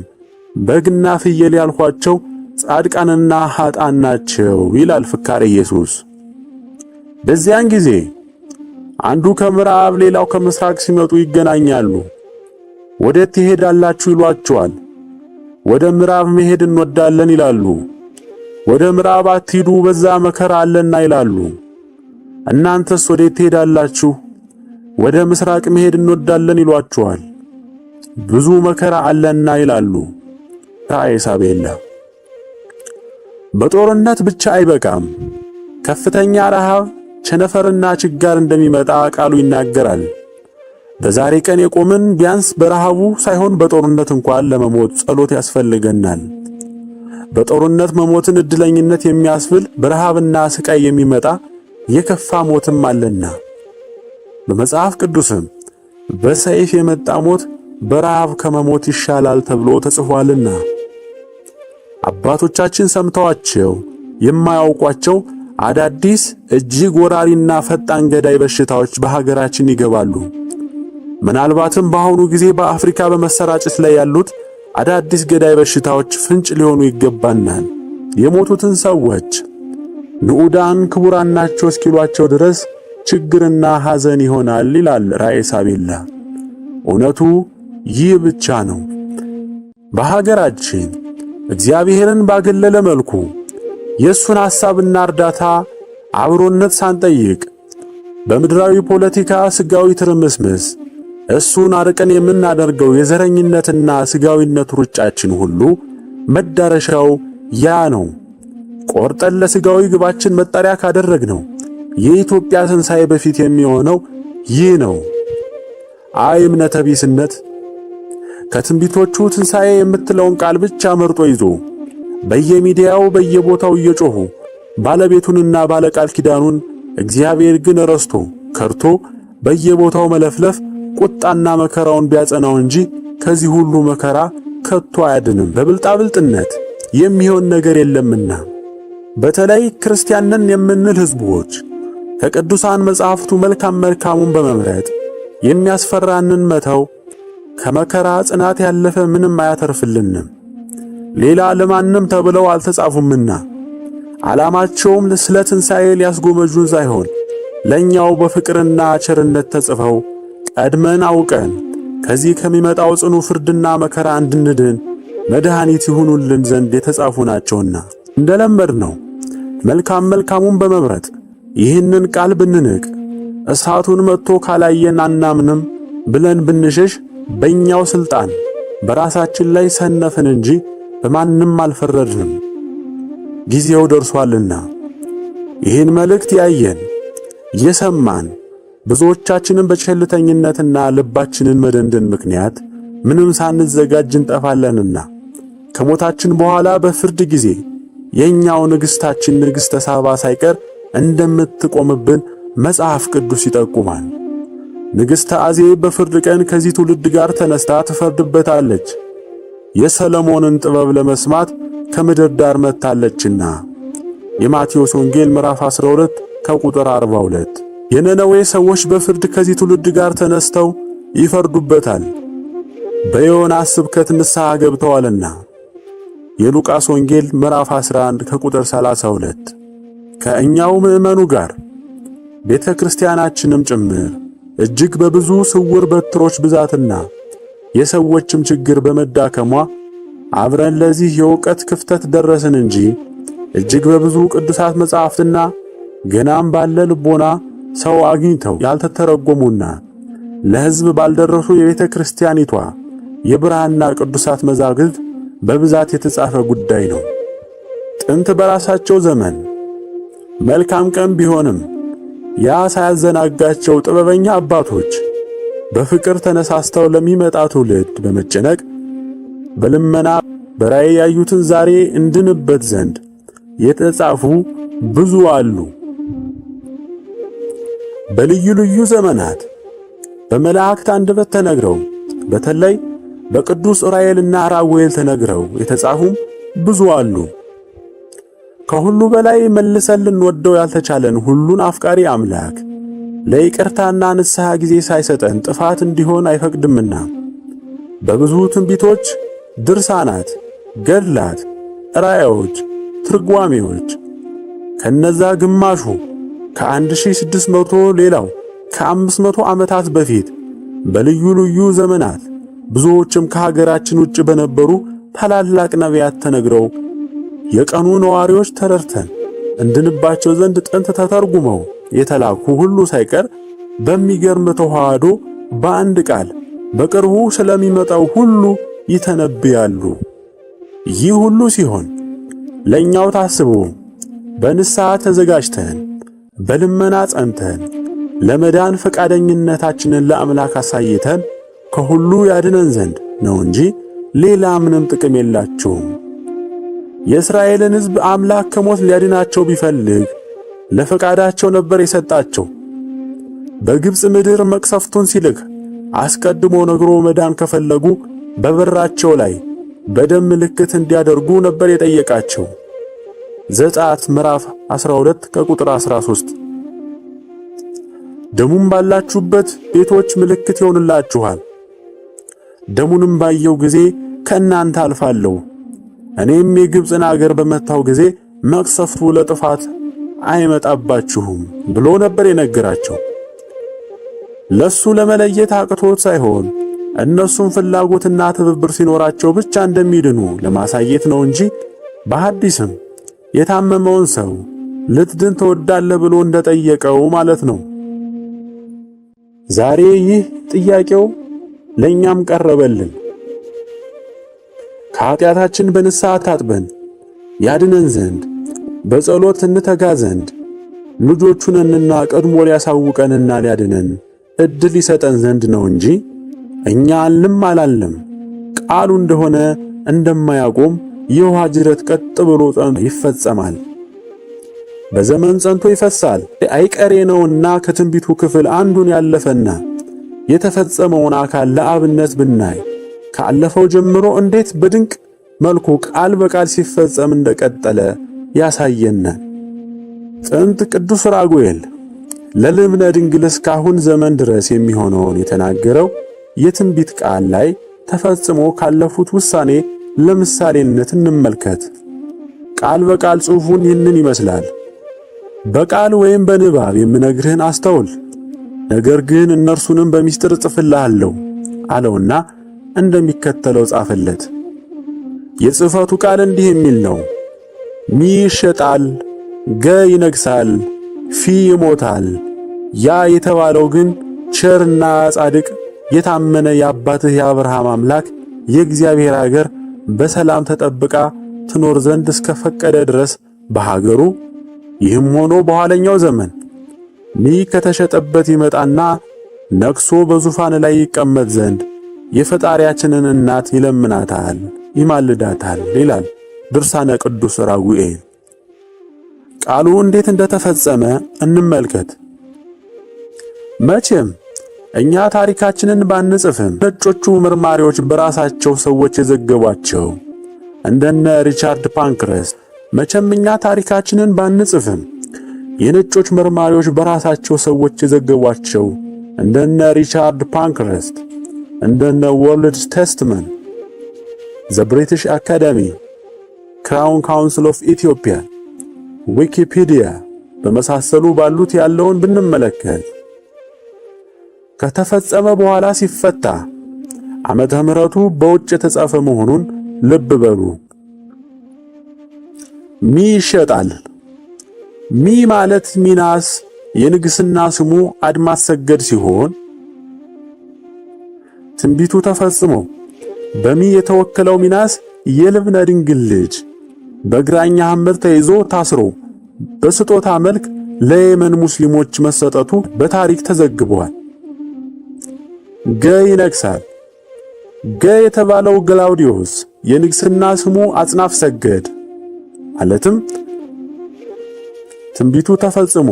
በግና ፍየል ያልኋቸው ጻድቃንና ኃጥአን ናቸው ይላል ፍካሬ ኢየሱስ። በዚያን ጊዜ አንዱ ከምዕራብ ሌላው ከምስራቅ ሲመጡ ይገናኛሉ። ወዴት ትሄዳላችሁ ይሏቸዋል። ወደ ምዕራብ መሄድ እንወዳለን ይላሉ። ወደ ምዕራብ አትሂዱ በዛ መከራ አለና ይላሉ። እናንተስ ወዴት ትሄዳላችሁ? ወደ ምስራቅ መሄድ እንወዳለን ይሏቸዋል። ብዙ መከራ አለና ይላሉ። ራእየ ሳቤላ። በጦርነት ብቻ አይበቃም። ከፍተኛ ረሃብ፣ ቸነፈርና ችጋር እንደሚመጣ ቃሉ ይናገራል። በዛሬ ቀን የቆምን ቢያንስ በረሃቡ ሳይሆን በጦርነት እንኳን ለመሞት ጸሎት ያስፈልገናል። በጦርነት መሞትን እድለኝነት የሚያስብል በረሃብና ስቃይ የሚመጣ የከፋ ሞትም አለና በመጽሐፍ ቅዱስም በሰይፍ የመጣ ሞት በረሃብ ከመሞት ይሻላል ተብሎ ተጽፏልና አባቶቻችን ሰምተዋቸው የማያውቋቸው አዳዲስ እጅግ ወራሪና ፈጣን ገዳይ በሽታዎች በሀገራችን ይገባሉ። ምናልባትም በአሁኑ ጊዜ በአፍሪካ በመሰራጨት ላይ ያሉት አዳዲስ ገዳይ በሽታዎች ፍንጭ ሊሆኑ ይገባናል። የሞቱትን ሰዎች ንዑዳን ክቡራን ናቸው እስኪሏቸው ድረስ ችግርና ሐዘን ይሆናል ይላል ራእየ ሳቤላ። እውነቱ ይህ ብቻ ነው። በሀገራችን እግዚአብሔርን ባገለለ መልኩ የእሱን ሐሳብና እርዳታ አብሮነት ሳንጠይቅ በምድራዊ ፖለቲካ ስጋዊ ትርምስምስ እሱን አርቀን የምናደርገው የዘረኝነትና ስጋዊነት ሩጫችን ሁሉ መዳረሻው ያ ነው። ቆርጠን ለስጋዊ ግባችን መጣሪያ ካደረግነው የኢትዮጵያ ትንሣኤ በፊት የሚሆነው ይህ ነው። አይ እምነተ ቢስነት ከትንቢቶቹ ትንሣኤ የምትለውን ቃል ብቻ መርጦ ይዞ በየሚዲያው በየቦታው እየጮኹ ባለቤቱንና ባለቃል ኪዳኑን እግዚአብሔር ግን ረስቶ ከርቶ በየቦታው መለፍለፍ ቁጣና መከራውን ቢያጸናው እንጂ ከዚህ ሁሉ መከራ ከቶ አያድንም። በብልጣብልጥነት የሚሆን ነገር የለምና በተለይ ክርስቲያንን የምንል ሕዝቦች ከቅዱሳን መጻሕፍቱ መልካሙን በመምረጥ የሚያስፈራንን መተው ከመከራ ጽናት ያለፈ ምንም አያተርፍልንም። ሌላ ለማንም ተብለው አልተጻፉምና ዓላማቸውም ስለ ትንሣኤ ሊያስጎመጁን ሳይሆን ለኛው በፍቅርና ቸርነት ተጽፈው ቀድመን አውቀን ከዚህ ከሚመጣው ጽኑ ፍርድና መከራ እንድንድን መድኃኒት ይሁኑልን ዘንድ የተጻፉ ናቸውና እንደለመድነው መልካሙን በመምረጥ ይህንን ቃል ብንንቅ እሳቱን መጥቶ ካላየን አናምንም ብለን ብንሸሽ በእኛው ሥልጣን በራሳችን ላይ ሰነፍን እንጂ በማንም አልፈረድንም። ጊዜው ደርሷልና ይህን መልእክት ያየን የሰማን ብዙዎቻችንን በቸልተኝነትና ልባችንን መደንደን ምክንያት ምንም ሳንዘጋጅ እንጠፋለንና ከሞታችን በኋላ በፍርድ ጊዜ የኛው ንግሥታችን ንግሥተ ሳባ ሳይቀር እንደምትቆምብን መጽሐፍ ቅዱስ ይጠቁማል። ንግሥተ አዜብ በፍርድ ቀን ከዚህ ትውልድ ጋር ተነስታ ትፈርድበታለች። የሰለሞንን ጥበብ ለመስማት ከምድር ዳር መጥታለችና የማቴዎስ ወንጌል ምዕራፍ 12 ከቁጥር 42። የነነዌ ሰዎች በፍርድ ከዚህ ትውልድ ጋር ተነስተው ይፈርዱበታል፣ በዮናስ ስብከት ንስሐ ገብተዋልና የሉቃስ ወንጌል ምዕራፍ 11 ከቁጥር 32። ከእኛው ምዕመኑ ጋር ቤተ ክርስቲያናችንም ጭምር እጅግ በብዙ ስውር በትሮች ብዛትና የሰዎችም ችግር በመዳከሟ አብረን ለዚህ የእውቀት ክፍተት ደረስን እንጂ እጅግ በብዙ ቅዱሳት መጻሕፍትና ገናም ባለ ልቦና ሰው አግኝተው ያልተተረጎሙና ለሕዝብ ባልደረሱ የቤተ ክርስቲያኒቷ የብርሃንና ቅዱሳት መዛግብት በብዛት የተጻፈ ጉዳይ ነው። ጥንት በራሳቸው ዘመን መልካም ቀን ቢሆንም ያ ሳያዘናጋቸው ጥበበኛ አባቶች በፍቅር ተነሳስተው ለሚመጣ ትውልድ በመጨነቅ በልመና በራእይ ያዩትን ዛሬ እንድንበት ዘንድ የተጻፉ ብዙ አሉ። በልዩ ልዩ ዘመናት በመላእክት አንደበት ተነግረው በተለይ በቅዱስ ዑራኤልና ራጉኤል ተነግረው የተጻፉም ብዙ አሉ። ከሁሉ በላይ መልሰን ልንወደው ያልተቻለን ሁሉን አፍቃሪ አምላክ ለይቅርታና ንስሐ ጊዜ ሳይሰጠን ጥፋት እንዲሆን አይፈቅድምና በብዙ ትንቢቶች፣ ድርሳናት፣ ገድላት፣ ራእዮች፣ ትርጓሜዎች ከነዛ ግማሹ ከ1600 ሌላው ከ500 ዓመታት በፊት በልዩ ልዩ ዘመናት ብዙዎችም ከሀገራችን ውጭ በነበሩ ታላላቅ ነቢያት ተነግረው የቀኑ ነዋሪዎች ተረድተን እንድንባቸው ዘንድ ጥንት ተተርጉመው የተላኩ ሁሉ ሳይቀር በሚገርም ተዋህዶ በአንድ ቃል በቅርቡ ስለሚመጣው ሁሉ ይተነብያሉ። ይህ ሁሉ ሲሆን ለእኛው ታስቦ በንስሐ ተዘጋጅተን በልመና ጸንተን ለመዳን ፈቃደኝነታችንን ለአምላክ አሳይተን ከሁሉ ያድነን ዘንድ ነው እንጂ ሌላ ምንም ጥቅም የላቸውም። የእስራኤልን ሕዝብ አምላክ ከሞት ሊያድናቸው ቢፈልግ ለፈቃዳቸው ነበር የሰጣቸው። በግብፅ ምድር መቅሰፍቱን ሲልክ አስቀድሞ ነግሮ መዳን ከፈለጉ በበራቸው ላይ በደም ምልክት እንዲያደርጉ ነበር የጠየቃቸው። ዘጸአት ምዕራፍ 12 ከቁጥር 13። ደሙም ባላችሁበት ቤቶች ምልክት ይሆንላችኋል። ደሙንም ባየው ጊዜ ከእናንተ አልፋለሁ፣ እኔም የግብፅን አገር በመታው ጊዜ መቅሰፍቱ ለጥፋት አይመጣባችሁም ብሎ ነበር የነገራቸው። ለሱ ለመለየት አቅቶት ሳይሆን እነሱም ፍላጎትና ትብብር ሲኖራቸው ብቻ እንደሚድኑ ለማሳየት ነው እንጂ በሐዲስም የታመመውን ሰው ልትድን ትወዳለህ ብሎ እንደጠየቀው ማለት ነው። ዛሬ ይህ ጥያቄው ለኛም ቀረበልን። ከኃጢአታችን በንስሐ ታጥበን ያድነን ዘንድ በጸሎት እንተጋ ዘንድ ልጆቹንና ቀድሞ ሊያሳውቀንና ሊያድነን እድል ይሰጠን ዘንድ ነው እንጂ እኛ አልም አላለም ቃሉ እንደሆነ እንደማያቆም የውሃ ጅረት ቀጥ ብሎ ጸንቶ ይፈጸማል። በዘመን ጸንቶ ይፈሳል አይቀሬ ነውና ከትንቢቱ ክፍል አንዱን ያለፈና የተፈጸመውን አካል ለአብነት ብናይ ካለፈው ጀምሮ እንዴት በድንቅ መልኩ ቃል በቃል ሲፈጸም እንደቀጠለ ያሳየናል። ጥንት ቅዱስ ራጉኤል ለልብነ ድንግል እስካሁን ዘመን ድረስ የሚሆነውን የተናገረው የትንቢት ቃል ላይ ተፈጽሞ ካለፉት ውሳኔ ለምሳሌነት እንመልከት። ቃል በቃል ጽሑፉን ይህንን ይመስላል። በቃል ወይም በንባብ የምነግርህን አስተውል፣ ነገር ግን እነርሱንም በሚስጥር እጽፍልሃለሁ አለውና እንደሚከተለው ጻፈለት። የጽሕፈቱ ቃል እንዲህ የሚል ነው። ሚ ይሸጣል፣ ገ ይነግሣል፣ ፊ ይሞታል። ያ የተባለው ግን ቸርና ጻድቅ የታመነ የአባትህ የአብርሃም አምላክ የእግዚአብሔር አገር በሰላም ተጠብቃ ትኖር ዘንድ እስከ ፈቀደ ድረስ በሀገሩ ይህም ሆኖ በኋለኛው ዘመን ሚ ከተሸጠበት ይመጣና ነግሶ በዙፋን ላይ ይቀመጥ ዘንድ የፈጣሪያችንን እናት ይለምናታል፣ ይማልዳታል ይላል ድርሳነ ቅዱስ ራጉኤል። ቃሉ እንዴት እንደተፈጸመ እንመልከት። መቼም እኛ ታሪካችንን ባንጽፍም ነጮቹ መርማሪዎች በራሳቸው ሰዎች የዘገቧቸው እንደነ ሪቻርድ ፓንክረስት፣ መቼም እኛ ታሪካችንን ባንጽፍም የነጮች መርማሪዎች በራሳቸው ሰዎች የዘገቧቸው እንደነ ሪቻርድ ፓንክረስት፣ እንደነ ወርልድ ቴስትመንት፣ ዘ ብሪቲሽ አካዳሚ፣ ክራውን ካውንስል ኦፍ ኢትዮጵያ፣ ዊኪፒዲያ በመሳሰሉ ባሉት ያለውን ብንመለከት ከተፈጸመ በኋላ ሲፈታ ዓመተ ምሕረቱ በውጭ የተጻፈ መሆኑን ልብ በሉ። ሚ ይሸጣል። ሚ ማለት ሚናስ የንግስና ስሙ አድማስ ሰገድ ሲሆን ትንቢቱ ተፈጽሞ በሚ የተወከለው ሚናስ የልብነ ድንግል ልጅ በግራኛ ሐመድ ተይዞ ታስሮ በስጦታ መልክ ለየመን ሙስሊሞች መሰጠቱ በታሪክ ተዘግቧል። ገ ይነግሣል። ገ የተባለው ግላውዲዮስ የንግስና ስሙ አጽናፍ ሰገድ ማለትም ትንቢቱ ተፈጽሞ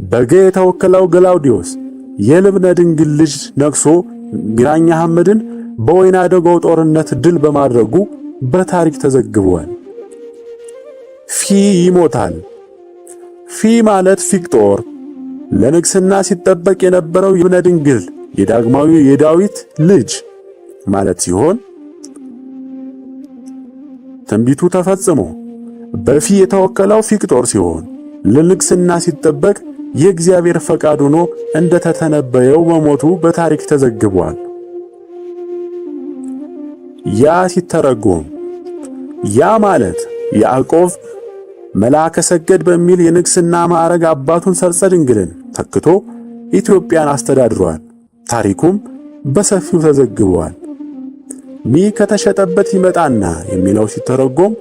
በገ የተወከለው ግላውዲዮስ የልብነ ድንግል ልጅ ነግሶ ግራኝ አህመድን በወይና ደጋው ጦርነት ድል በማድረጉ በታሪክ ተዘግቧል። ፊ ይሞታል። ፊ ማለት ፊቅጦር ለንግስና ሲጠበቅ የነበረው የልብነ ድንግል የዳግማዊ የዳዊት ልጅ ማለት ሲሆን ትንቢቱ ተፈጽሞ በፊ የተወከለው ፊቅጦር ሲሆን ለንግስና ሲጠበቅ የእግዚአብሔር ፈቃድ ሆኖ እንደተተነበየው መሞቱ በታሪክ ተዘግቧል። ያ ሲተረጎም ያ ማለት ያዕቆብ መልአከ ሰገድ በሚል የንግስና ማዕረግ አባቱን ሰርጸ ድንግልን ተክቶ ኢትዮጵያን አስተዳድሯል። ታሪኩም በሰፊው ተዘግቧል። ሚ ከተሸጠበት ይመጣና የሚለው ሲተረጎም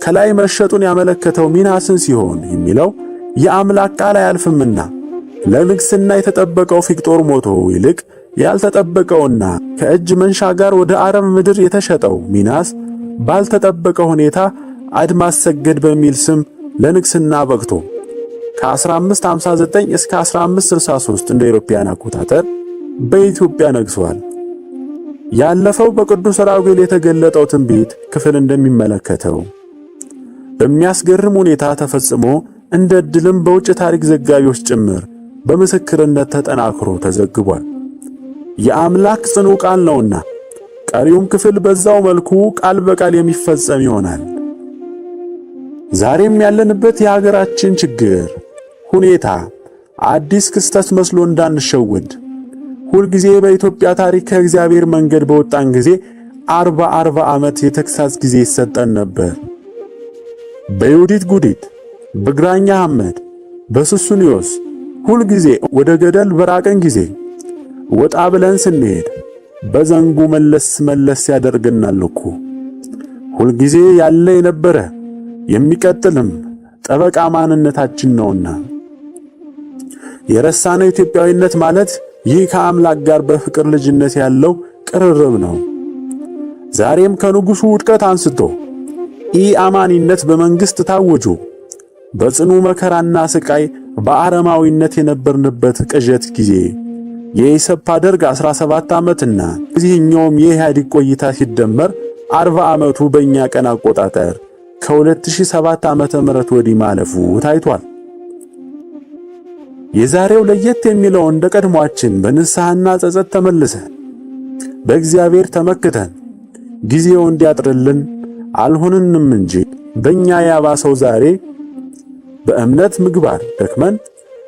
ከላይ መሸጡን ያመለከተው ሚናስን ሲሆን የሚለው የአምላክ ቃል አያልፍምና ለንግስና የተጠበቀው ፊቅጦር ሞቶ ይልቅ ያልተጠበቀውና ከእጅ መንሻ ጋር ወደ አረብ ምድር የተሸጠው ሚናስ ባልተጠበቀ ሁኔታ አድማስ ሰገድ በሚል ስም ለንግስና በቅቶ ከ1559 እስከ 1563 እንደ አውሮፓውያን አቆጣጠር በኢትዮጵያ ነግሷል። ያለፈው በቅዱስ ራጉኤል የተገለጠው ትንቢት ክፍል እንደሚመለከተው በሚያስገርም ሁኔታ ተፈጽሞ እንደ ዕድልም በውጭ ታሪክ ዘጋቢዎች ጭምር በምስክርነት ተጠናክሮ ተዘግቧል። የአምላክ ጽኑ ቃል ነውና ቀሪውም ክፍል በዛው መልኩ ቃል በቃል የሚፈጸም ይሆናል። ዛሬም ያለንበት የሀገራችን ችግር ሁኔታ አዲስ ክስተት መስሎ እንዳንሸወድ ሁልጊዜ በኢትዮጵያ ታሪክ ከእግዚአብሔር መንገድ በወጣን ጊዜ 40 ዓመት የተግሳጽ ጊዜ ይሰጠን ነበር። በዮዲት ጉዲት፣ በግራኝ አህመድ፣ በሱስንዮስ ሁልጊዜ ወደ ገደል በራቀን ጊዜ ወጣ ብለን ስንሄድ በዘንጉ መለስ ያደርገናል እኮ። ሁልጊዜ ያለ የነበረ የሚቀጥልም ጠበቃ ማንነታችን ነውና የረሳነው ኢትዮጵያዊነት ማለት ይህ ከአምላክ ጋር በፍቅር ልጅነት ያለው ቅርርብ ነው። ዛሬም ከንጉሱ ውድቀት አንስቶ ኢአማኒነት በመንግስት ታወጆ በጽኑ መከራና ስቃይ በአረማዊነት የነበርንበት ቅዠት ጊዜ የኢሰፓ ደርግ 17 ዓመትና እዚህኛውም የኢህአዴግ ቆይታ ሲደመር 40 ዓመቱ በእኛ ቀን አቆጣጠር ከ2007 ዓመተ ምህረት ወዲህ ማለፉ ታይቷል። የዛሬው ለየት የሚለው እንደ ቀድሟችን በንስሐና ጸጸት ተመልሰን በእግዚአብሔር ተመክተን ጊዜው እንዲያጥርልን አልሆንንም እንጂ በእኛ ያባሰው ዛሬ በእምነት ምግባር ደክመን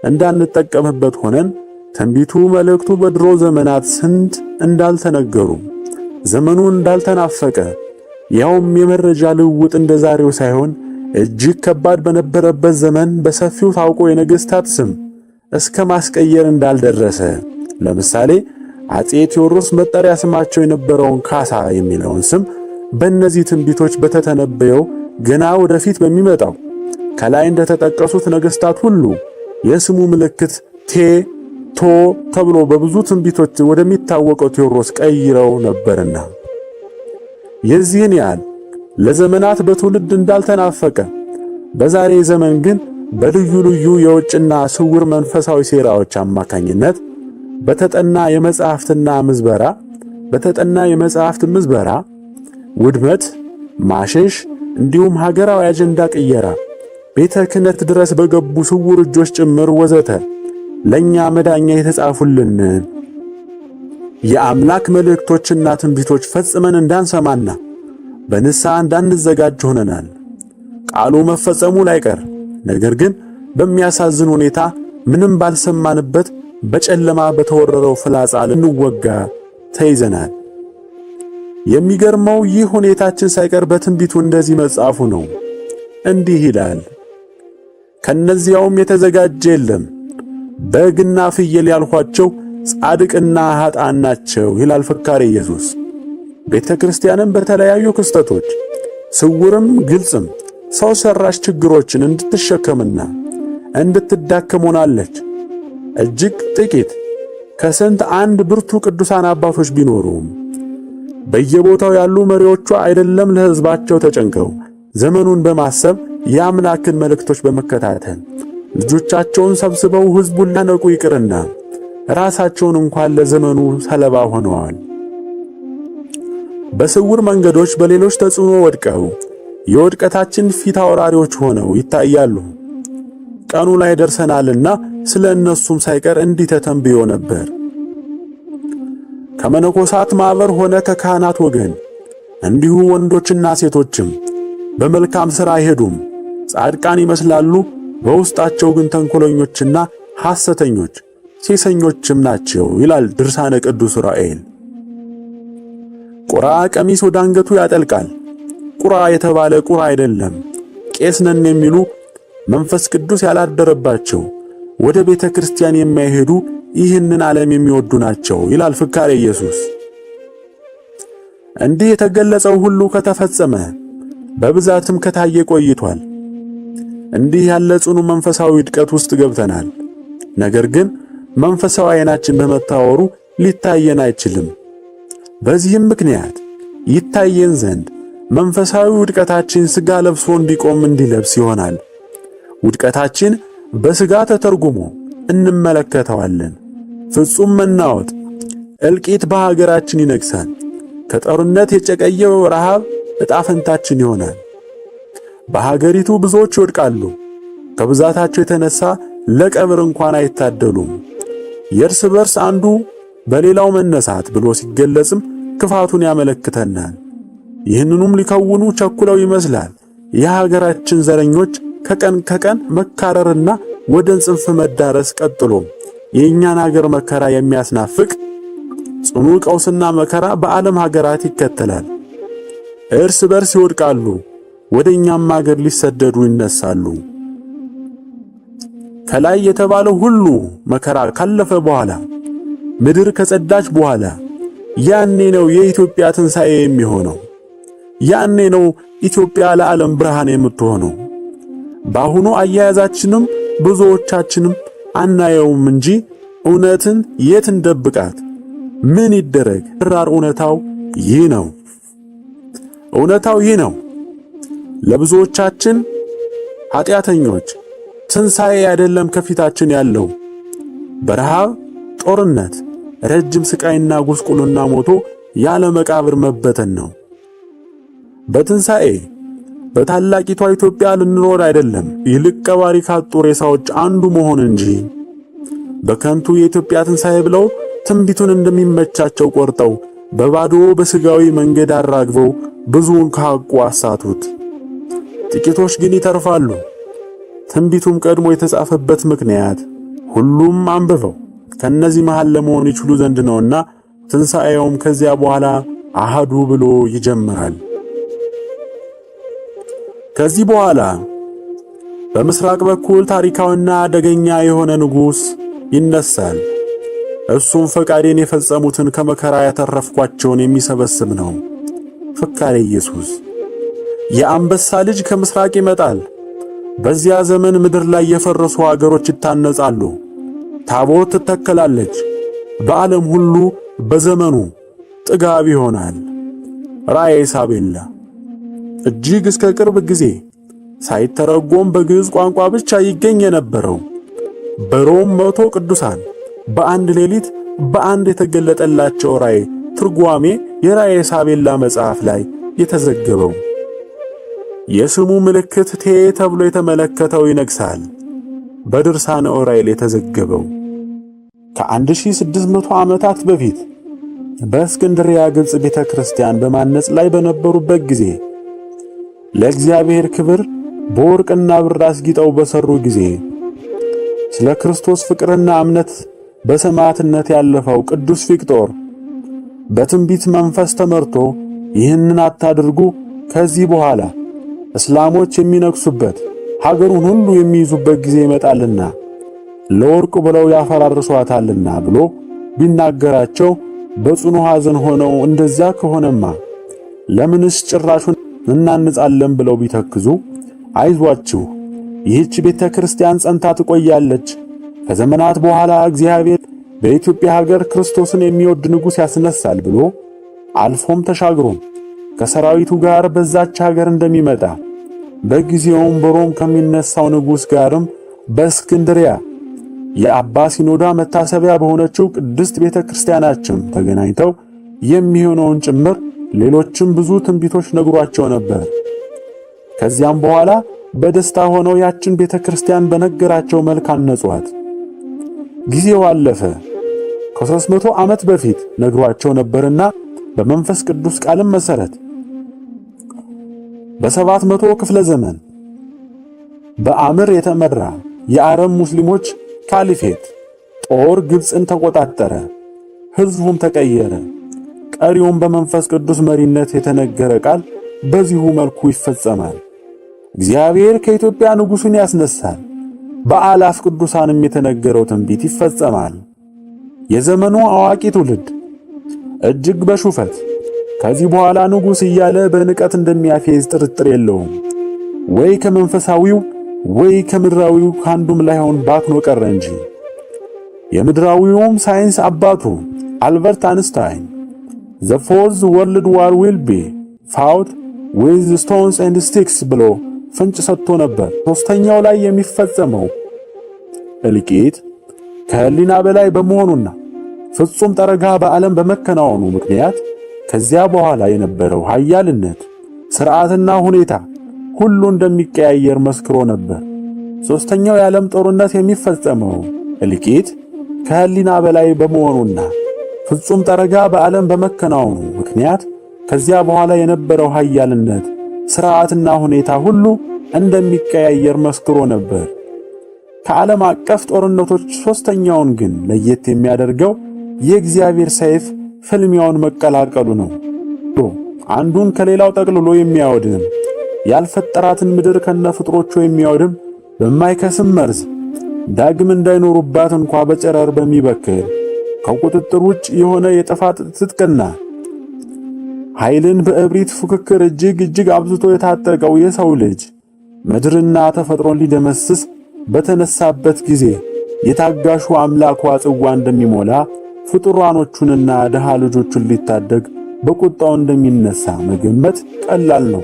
እንዳንጠቀምበት ሆነን ትንቢቱ መልእክቱ በድሮ ዘመናት ስንት እንዳልተነገሩ ዘመኑ እንዳልተናፈቀ ያውም የመረጃ ልውውጥ እንደ ዛሬው ሳይሆን እጅግ ከባድ በነበረበት ዘመን በሰፊው ታውቆ የነገሥታት ስም እስከ ማስቀየር እንዳልደረሰ ለምሳሌ አፄ ቴዎድሮስ መጠሪያ ስማቸው የነበረውን ካሳ የሚለውን ስም በእነዚህ ትንቢቶች በተተነበየው ገና ወደፊት በሚመጣው ከላይ እንደተጠቀሱት ነገሥታት ሁሉ የስሙ ምልክት ቶ ተብሎ በብዙ ትንቢቶች ወደሚታወቀው ቴዎድሮስ ቀይረው ነበርና የዚህን ያህል ለዘመናት በትውልድ እንዳልተናፈቀ በዛሬ ዘመን ግን በልዩ ልዩ የውጭና ስውር መንፈሳዊ ሴራዎች አማካኝነት በተጠና የመጻሕፍት ምዝበራ ውድመት፣ ማሸሽ እንዲሁም ሀገራዊ አጀንዳ ቅየራ ቤተ ክህነት ድረስ በገቡ ስውር እጆች ጭምር ወዘተ ለኛ መዳኛ የተጻፉልንን የአምላክ መልእክቶችና ትንቢቶች ፈጽመን እንዳንሰማና በንስሐ እንዳንዘጋጅ ሆነናል። ቃሉ መፈጸሙ ላይቀር ነገር ግን በሚያሳዝን ሁኔታ ምንም ባልሰማንበት በጨለማ በተወረረው ፍላጻ ልንወጋ ተይዘናል። የሚገርመው ይህ ሁኔታችን ሳይቀር በትንቢቱ እንደዚህ መጻፉ ነው። እንዲህ ይላል፣ ከነዚያውም የተዘጋጀ የለም፣ በግና ፍየል ያልኋቸው ጻድቅና ኃጥአን ናቸው ይላል ፍካሬ ኢየሱስ። ቤተ ክርስቲያንም በተለያዩ ክስተቶች ስውርም ግልጽም ሰው ሰራሽ ችግሮችን እንድትሸከምና እንድትዳከም ሆናለች። እጅግ ጥቂት ከስንት አንድ ብርቱ ቅዱሳን አባቶች ቢኖሩም በየቦታው ያሉ መሪዎቿ አይደለም ለሕዝባቸው ተጨንቀው ዘመኑን በማሰብ የአምላክን መልእክቶች በመከታተል ልጆቻቸውን ሰብስበው ሕዝቡን ሊያነቁ ይቅርና ራሳቸውን እንኳን ለዘመኑ ሰለባ ሆነዋል። በስውር መንገዶች በሌሎች ተጽዕኖ ወድቀው የውድቀታችን ፊት አውራሪዎች ሆነው ይታያሉ። ቀኑ ላይ ደርሰናልና ስለ እነሱም ሳይቀር እንዲህ ተተንብዮ ነበር። ከመነኮሳት ማኅበር ሆነ ከካህናት ወገን እንዲሁ ወንዶችና ሴቶችም በመልካም ሥራ አይሄዱም። ጻድቃን ይመስላሉ፣ በውስጣቸው ግን ተንኰለኞችና ሐሰተኞች ሴሰኞችም ናቸው ይላል ድርሳነ ቅዱስ ዑራኤል። ቁራ ቀሚስ ወደ አንገቱ ያጠልቃል። ቁራ የተባለ ቁራ አይደለም። ቄስ ነን የሚሉ መንፈስ ቅዱስ ያላደረባቸው ወደ ቤተ ክርስቲያን የማይሄዱ ይህንን ዓለም የሚወዱ ናቸው ይላል ፍካሬ ኢየሱስ። እንዲህ የተገለጸው ሁሉ ከተፈጸመ በብዛትም ከታየ ቆይቷል። እንዲህ ያለ ጽኑ መንፈሳዊ ውድቀት ውስጥ ገብተናል። ነገር ግን መንፈሳዊ ዓይናችን በመታወሩ ሊታየን አይችልም። በዚህም ምክንያት ይታየን ዘንድ መንፈሳዊ ውድቀታችን ሥጋ ለብሶ እንዲቆም እንዲለብስ ይሆናል። ውድቀታችን በሥጋ ተተርጉሞ እንመለከተዋለን። ፍጹም መናወጥ፣ እልቂት በሀገራችን ይነግሣል። ከጦርነት የጨቀየው ረሃብ ዕጣ ፈንታችን ይሆናል። በሀገሪቱ ብዙዎች ይወድቃሉ። ከብዛታቸው የተነሳ ለቀብር እንኳን አይታደሉም። የእርስ በርስ አንዱ በሌላው መነሳት ብሎ ሲገለጽም ክፋቱን ያመለክተናል። ይህንኑም ሊከውኑ ቸኩለው ይመስላል የሀገራችን ዘረኞች ከቀን ከቀን መካረርና ወደ ጽንፍ መዳረስ ቀጥሎ የእኛን ሀገር መከራ የሚያስናፍቅ ጽኑ ቀውስና መከራ በዓለም ሀገራት ይከተላል። እርስ በርስ ይወድቃሉ፣ ወደኛም ሀገር ሊሰደዱ ይነሳሉ። ከላይ የተባለው ሁሉ መከራ ካለፈ በኋላ ምድር ከጸዳች በኋላ ያኔ ነው የኢትዮጵያ ትንሣኤ የሚሆነው። ያኔ ነው ኢትዮጵያ ለዓለም ብርሃን የምትሆነው። በአሁኑ አያያዛችንም ብዙዎቻችንም አናየውም እንጂ እውነትን የት እንደብቃት? ምን ይደረግ? ራር እውነታው ይህ ነው። እውነታው ይህ ነው። ለብዙዎቻችን ኃጢአተኞች ትንሣኤ አይደለም ከፊታችን ያለው በረሃብ፣ ጦርነት፣ ረጅም ስቃይና ጉስቁልና ሞቶ ያለ መቃብር መበተን ነው። በትንሣኤ በታላቂቷ ኢትዮጵያ ልንኖር አይደለም፣ ይልቅ ቀባሪ ካጡ ሬሳዎች አንዱ መሆን እንጂ። በከንቱ የኢትዮጵያ ትንሣኤ ብለው ትንቢቱን እንደሚመቻቸው ቆርጠው በባዶ በሥጋዊ መንገድ አራግበው ብዙውን ከሐቁ አሳቱት። ጥቂቶች ግን ይተርፋሉ። ትንቢቱም ቀድሞ የተጻፈበት ምክንያት ሁሉም አንብበው ከነዚህ መሃል ለመሆን ይችሉ ዘንድ ነውና ትንሣኤውም ከዚያ በኋላ አሃዱ ብሎ ይጀምራል። ከዚህ በኋላ በምስራቅ በኩል ታሪካዊና አደገኛ የሆነ ንጉሥ ይነሳል። እሱም ፈቃዴን የፈጸሙትን ከመከራ ያተረፍኳቸውን የሚሰበስብ ነው። ፍካሬ ኢየሱስ። የአንበሳ ልጅ ከምስራቅ ይመጣል። በዚያ ዘመን ምድር ላይ የፈረሱ አገሮች ይታነጻሉ። ታቦት ትተከላለች። በዓለም ሁሉ በዘመኑ ጥጋብ ይሆናል። ራእየ ሳቤላ። እጅግ እስከ ቅርብ ጊዜ ሳይተረጎም በግዕዝ ቋንቋ ብቻ ይገኝ የነበረው በሮም 100 ቅዱሳን በአንድ ሌሊት በአንድ የተገለጠላቸው ራእይ ትርጓሜ የራእየ ሳቤላ መጽሐፍ ላይ የተዘገበው የስሙ ምልክት ቴ ተብሎ የተመለከተው ይነግሣል። በድርሳነ ዑራኤል የተዘገበው ከ1600 ዓመታት በፊት በእስክንድርያ ግብጽ ቤተ ክርስቲያን በማነጽ ላይ በነበሩበት ጊዜ ለእግዚአብሔር ክብር በወርቅና ብር አስጊጠው በሰሩ ጊዜ ስለ ክርስቶስ ፍቅርና እምነት በሰማዕትነት ያለፈው ቅዱስ ፊቅጦር በትንቢት መንፈስ ተመርቶ ይህንን አታድርጉ፣ ከዚህ በኋላ እስላሞች የሚነግሱበት ሀገሩን ሁሉ የሚይዙበት ጊዜ ይመጣልና ለወርቅ ብለው ያፈራርሷታልና ብሎ ቢናገራቸው በጽኑ ሐዘን ሆነው እንደዚያ ከሆነማ ለምንስ ጭራሹን እናንጻለን ብለው ቢተክዙ፣ አይዟችሁ ይህች ቤተ ክርስቲያን ጸንታ ትቆያለች፣ ከዘመናት በኋላ እግዚአብሔር በኢትዮጵያ ሀገር ክርስቶስን የሚወድ ንጉሥ ያስነሳል ብሎ አልፎም ተሻግሮም ከሰራዊቱ ጋር በዛች ሀገር እንደሚመጣ በጊዜውም በሮም ከሚነሳው ንጉሥ ጋርም በእስክንድሪያ የአባ ሲኖዳ መታሰቢያ በሆነችው ቅድስት ቤተክርስቲያናችን ተገናኝተው የሚሆነውን ጭምር ሌሎችም ብዙ ትንቢቶች ነግሯቸው ነበር። ከዚያም በኋላ በደስታ ሆነው ያችን ቤተክርስቲያን በነገራቸው መልክ አነጿት። ጊዜው አለፈ። ከ300 ዓመት በፊት ነግሯቸው ነበርና በመንፈስ ቅዱስ ቃልም መሰረት በ700 ክፍለ ዘመን በአምር የተመራ የአረብ ሙስሊሞች ካሊፌት ጦር ግብፅን ተቆጣጠረ። ሕዝቡም ተቀየረ። ቀሪውም በመንፈስ ቅዱስ መሪነት የተነገረ ቃል በዚሁ መልኩ ይፈጸማል። እግዚአብሔር ከኢትዮጵያ ንጉሡን ያስነሳል። በአላፍ ቅዱሳንም የተነገረው ትንቢት ይፈጸማል። የዘመኑ አዋቂ ትውልድ እጅግ በሹፈት ከዚህ በኋላ ንጉሥ እያለ በንቀት እንደሚያፌዝ ጥርጥር የለውም። ወይ ከመንፈሳዊው ወይ ከምድራዊው ካንዱም ላይሆን ባክኖ ቀረ እንጂ። የምድራዊውም ሳይንስ አባቱ አልበርት አንስታይን the fourth world war will be fought with stones and sticks ብሎ ፍንጭ ሰጥቶ ነበር። ሶስተኛው ላይ የሚፈጸመው እልቂት ከህሊና በላይ በመሆኑና ፍጹም ጠረጋ በዓለም በመከናወኑ ምክንያት ከዚያ በኋላ የነበረው ኃያልነት ሥርዓትና ሁኔታ ሁሉ እንደሚቀያየር መስክሮ ነበር። ሶስተኛው የዓለም ጦርነት የሚፈጸመው እልቂት ከህሊና በላይ በመሆኑና ፍጹም ጠረጋ በዓለም በመከናወኑ ምክንያት ከዚያ በኋላ የነበረው ኃያልነት ሥርዓትና ሁኔታ ሁሉ እንደሚቀያየር መስክሮ ነበር። ከዓለም አቀፍ ጦርነቶች ሶስተኛውን ግን ለየት የሚያደርገው የእግዚአብሔር ሰይፍ ፍልሚያውን መቀላቀሉ ነው። አንዱን ከሌላው ጠቅልሎ የሚያወድም ያልፈጠራትን ምድር ከነፍጥሮቹ የሚያወድም በማይከስም መርዝ ዳግም እንዳይኖሩባት እንኳ በጨረር በሚበክል ከቁጥጥር ውጭ የሆነ የጥፋት ትጥቅና ኃይልን በእብሪት ፉክክር እጅግ አብዝቶ የታጠቀው የሰው ልጅ ምድርና ተፈጥሮን ሊደመስስ በተነሳበት ጊዜ የታጋሹ አምላኩ ጽዋ እንደሚሞላ ፍጡራኖቹንና ደሃ ልጆቹን ሊታደግ በቁጣው እንደሚነሳ መገመት ቀላል ነው።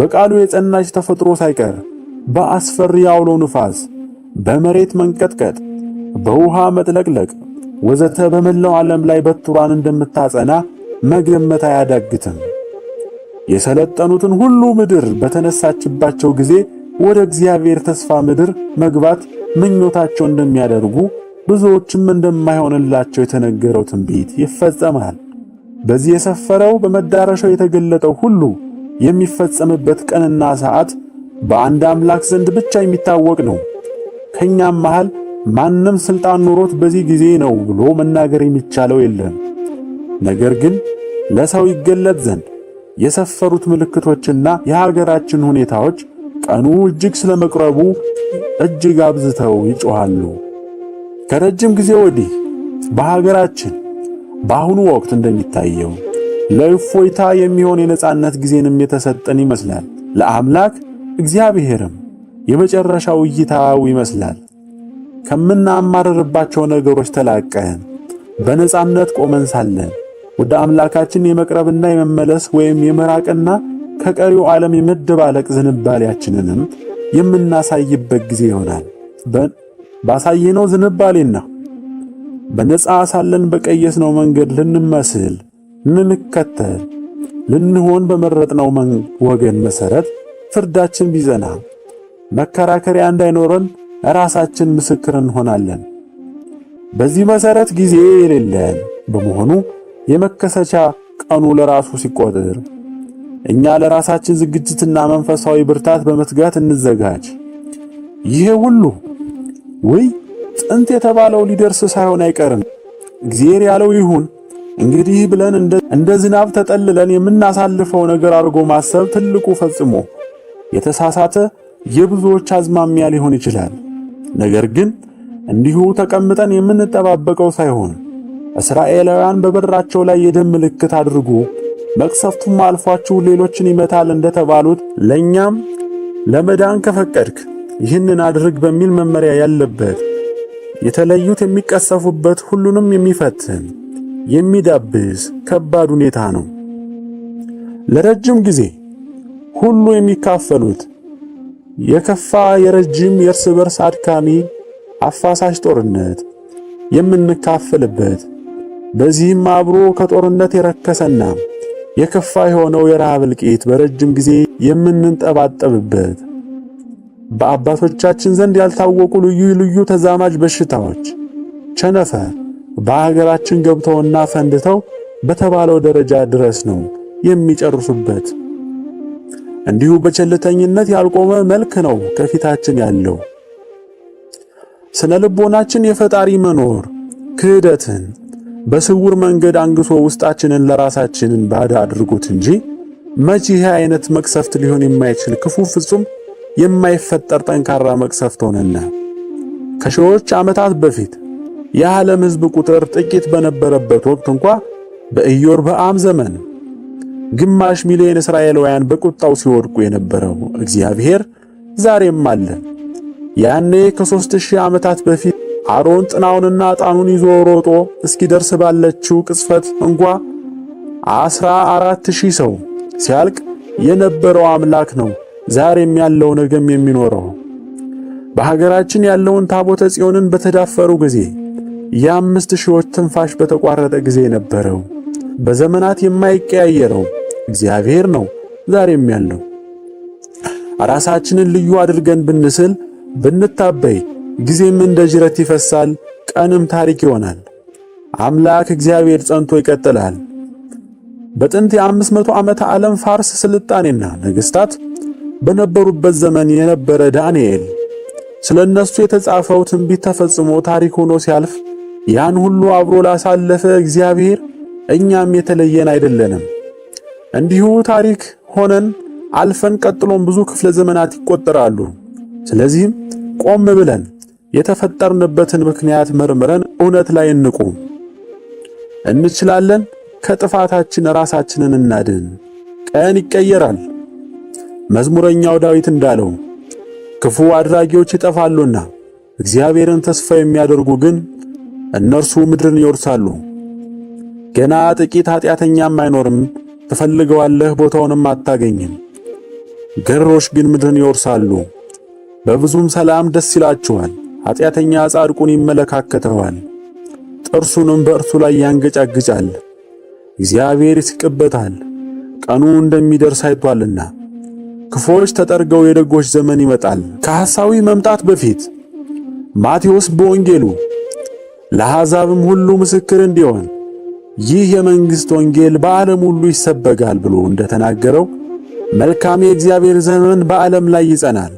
በቃሉ የጸናች ተፈጥሮ ሳይቀር በአስፈሪ አውሎ ንፋስ፣ በመሬት መንቀጥቀጥ፣ በውሃ መጥለቅለቅ ወዘተ በመላው ዓለም ላይ በትሯን እንደምታጸና መገመት አያዳግትም። የሰለጠኑትን ሁሉ ምድር በተነሳችባቸው ጊዜ ወደ እግዚአብሔር ተስፋ ምድር መግባት ምኞታቸው እንደሚያደርጉ ብዙዎችም እንደማይሆንላቸው የተነገረው ትንቢት ይፈጸማል። በዚህ የሰፈረው በመዳረሻው የተገለጠው ሁሉ የሚፈጸምበት ቀንና ሰዓት በአንድ አምላክ ዘንድ ብቻ የሚታወቅ ነው። ከኛም መሃል ማንም ስልጣን ኖሮት በዚህ ጊዜ ነው ብሎ መናገር የሚቻለው የለም። ነገር ግን ለሰው ይገለጥ ዘንድ የሰፈሩት ምልክቶችና የሀገራችን ሁኔታዎች ቀኑ እጅግ ስለመቅረቡ እጅግ አብዝተው ይጮሃሉ። ከረጅም ጊዜ ወዲህ በሀገራችን በአሁኑ ወቅት እንደሚታየው ለእፎይታ የሚሆን የነጻነት ጊዜንም የተሰጠን ይመስላል። ለአምላክ እግዚአብሔርም የመጨረሻው እይታው ይመስላል። ከምናማረርባቸው ነገሮች ተላቀን በነጻነት ቆመን ሳለን ወደ አምላካችን የመቅረብና የመመለስ ወይም የመራቅና ከቀሪው ዓለም የመደባለቅ ዝንባሌያችንንም የምናሳይበት ጊዜ ይሆናል። ባሳየነው ዝንባሌና በነጻ ሳለን በቀየስነው መንገድ ልንመስል፣ ልንከተል፣ ልንሆን በመረጥነው ወገን መሰረት ፍርዳችን ቢዘና መከራከሪያ እንዳይኖረን ራሳችን ምስክር እንሆናለን። በዚህ መሰረት ጊዜ የሌለን በመሆኑ የመከሰቻ ቀኑ ለራሱ ሲቆጥር እኛ ለራሳችን ዝግጅትና መንፈሳዊ ብርታት በመትጋት እንዘጋጅ። ይሄ ሁሉ ወይ ጥንት የተባለው ሊደርስ ሳይሆን አይቀርም። እግዚአብሔር ያለው ይሁን እንግዲህ ብለን እንደ ዝናብ ተጠልለን የምናሳልፈው ነገር አድርጎ ማሰብ ትልቁ ፈጽሞ የተሳሳተ የብዙዎች አዝማሚያ ሊሆን ይችላል። ነገር ግን እንዲሁ ተቀምጠን የምንጠባበቀው ሳይሆን እስራኤላውያን በበራቸው ላይ የደም ምልክት አድርጉ መቅሰፍቱም አልፏችሁ ሌሎችን ይመታል እንደተባሉት ለኛም ለመዳን ከፈቀድክ ይህንን አድርግ በሚል መመሪያ ያለበት የተለዩት የሚቀሰፉበት ሁሉንም የሚፈትን የሚዳብስ ከባድ ሁኔታ ነው። ለረጅም ጊዜ ሁሉ የሚካፈሉት የከፋ የረጅም የእርስ በርስ አድካሚ አፋሳሽ ጦርነት የምንካፈልበት፣ በዚህም አብሮ ከጦርነት የረከሰና የከፋ የሆነው የረሃብ እልቂት በረጅም ጊዜ የምንንጠባጠብበት፣ በአባቶቻችን ዘንድ ያልታወቁ ልዩ ልዩ ተዛማጅ በሽታዎች ቸነፈር በሀገራችን ገብተውና ፈንድተው በተባለው ደረጃ ድረስ ነው የሚጨርሱበት። እንዲሁ በቸልተኝነት ያልቆመ መልክ ነው ከፊታችን ያለው። ስነ ልቦናችን የፈጣሪ መኖር ክህደትን በስውር መንገድ አንግሶ ውስጣችንን ለራሳችንን ባዳ አድርጎት እንጂ መቼ ይህ አይነት መቅሰፍት ሊሆን የማይችል ክፉ ፍጹም የማይፈጠር ጠንካራ መቅሰፍት ሆነና ከሺዎች ዓመታት በፊት የዓለም ሕዝብ ቁጥር ጥቂት በነበረበት ወቅት እንኳ በኢዮርብዓም ዘመን ግማሽ ሚሊዮን እስራኤላውያን በቁጣው ሲወድቁ የነበረው እግዚአብሔር ዛሬም አለ። ያኔ ከ3000 ዓመታት በፊት አሮን ጥናውንና ዕጣኑን ይዞ ሮጦ እስኪደርስ ባለችው ቅጽበት እንኳ 14000 ሰው ሲያልቅ የነበረው አምላክ ነው ዛሬም ያለው ነገም የሚኖረው። በሀገራችን ያለውን ታቦተ ጽዮንን በተዳፈሩ ጊዜ የአምስት ሺዎች ትንፋሽ በተቋረጠ ጊዜ የነበረው በዘመናት የማይቀያየረው እግዚአብሔር ነው ዛሬም ያለው። ራሳችንን ልዩ አድርገን ብንስል ብንታበይ ጊዜም እንደ ጅረት ይፈሳል፣ ቀንም ታሪክ ይሆናል። አምላክ እግዚአብሔር ጸንቶ ይቀጥላል። በጥንት የ500 ዓመት ዓለም ፋርስ ስልጣኔና ነገሥታት በነበሩበት ዘመን የነበረ ዳንኤል ስለነሱ የተጻፈው ትንቢት ተፈጽሞ ታሪክ ሆኖ ሲያልፍ ያን ሁሉ አብሮ ላሳለፈ እግዚአብሔር እኛም የተለየን አይደለንም። እንዲሁ ታሪክ ሆነን አልፈን ቀጥሎም ብዙ ክፍለ ዘመናት ይቆጠራሉ። ስለዚህም ቆም ብለን የተፈጠርንበትን ምክንያት መርምረን እውነት ላይ እንቁም። እንችላለን። ከጥፋታችን ራሳችንን እናድን። ቀን ይቀየራል። መዝሙረኛው ዳዊት እንዳለው ክፉ አድራጊዎች ይጠፋሉና እግዚአብሔርን ተስፋ የሚያደርጉ ግን እነርሱ ምድርን ይወርሳሉ። ገና ጥቂት ኃጢአተኛም አይኖርም፣ ትፈልገዋለህ፣ ቦታውንም አታገኝም። ገሮች ግን ምድርን ይወርሳሉ። በብዙም ሰላም ደስ ይላቸዋል። ኃጢአተኛ ጻድቁን ይመለካከተዋል፣ ጥርሱንም በእርሱ ላይ ያንገጫግጫል። እግዚአብሔር ይስቅበታል፣ ቀኑ እንደሚደርስ አይቷልና። ክፎች ተጠርገው የደጎች ዘመን ይመጣል። ከሐሳዊ መምጣት በፊት ማቴዎስ በወንጌሉ ለአሕዛብም ሁሉ ምስክር እንዲሆን ይህ የመንግሥት ወንጌል በዓለም ሁሉ ይሰበካል ብሎ እንደተናገረው መልካም የእግዚአብሔር ዘመን በዓለም ላይ ይጸናል።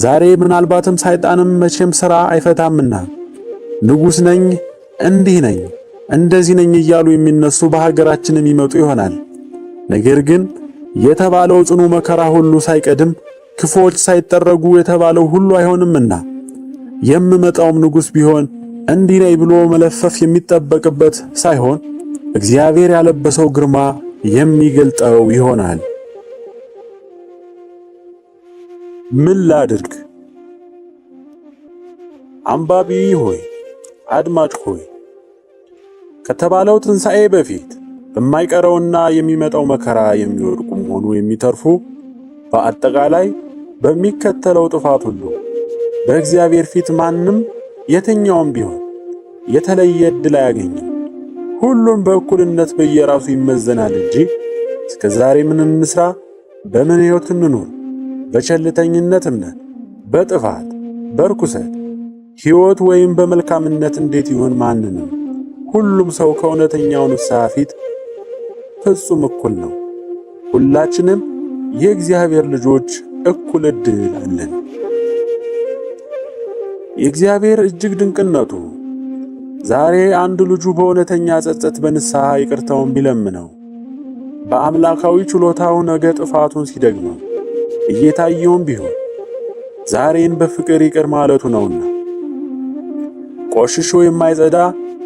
ዛሬ ምናልባትም ሰይጣንም መቼም ሥራ አይፈታምና ንጉሥ ነኝ፣ እንዲህ ነኝ፣ እንደዚህ ነኝ እያሉ የሚነሱ በሀገራችን የሚመጡ ይሆናል። ነገር ግን የተባለው ጽኑ መከራ ሁሉ ሳይቀድም ክፎች ሳይጠረጉ የተባለው ሁሉ አይሆንምና የምመጣውም ንጉሥ ቢሆን እንዲህ ነኝ ብሎ መለፈፍ የሚጠበቅበት ሳይሆን እግዚአብሔር ያለበሰው ግርማ የሚገልጠው ይሆናል። ምን ላድርግ? አንባቢ ሆይ፣ አድማጭ ሆይ፣ ከተባለው ትንሣኤ በፊት በማይቀረውና የሚመጣው መከራ የሚወድቁም ሆኑ የሚተርፉ በአጠቃላይ በሚከተለው ጥፋት ሁሉ በእግዚአብሔር ፊት ማንም የትኛውም ቢሆን የተለየ ዕድል አያገኝም። ሁሉም በእኩልነት በየራሱ ይመዘናል እንጂ እስከ ዛሬ ምን እንስራ፣ በምን ሕይወት እንኑር፣ በቸልተኝነት እምነት፣ በጥፋት በርኩሰት ሕይወት ወይም በመልካምነት እንዴት ይሆን ማንንም ሁሉም ሰው ከእውነተኛው ንስሐ ፊት ፍጹም እኩል ነው። ሁላችንም የእግዚአብሔር ልጆች እኩል ዕድል አለን። የእግዚአብሔር እጅግ ድንቅነቱ ዛሬ አንድ ልጁ በእውነተኛ ጸጸት በንስሐ ይቅርታውን ቢለምነው በአምላካዊ ችሎታው ነገ ጥፋቱን ሲደግመው እየታየውም ቢሆን ዛሬን በፍቅር ይቅር ማለቱ ነውና ቆሽሾ የማይጸዳ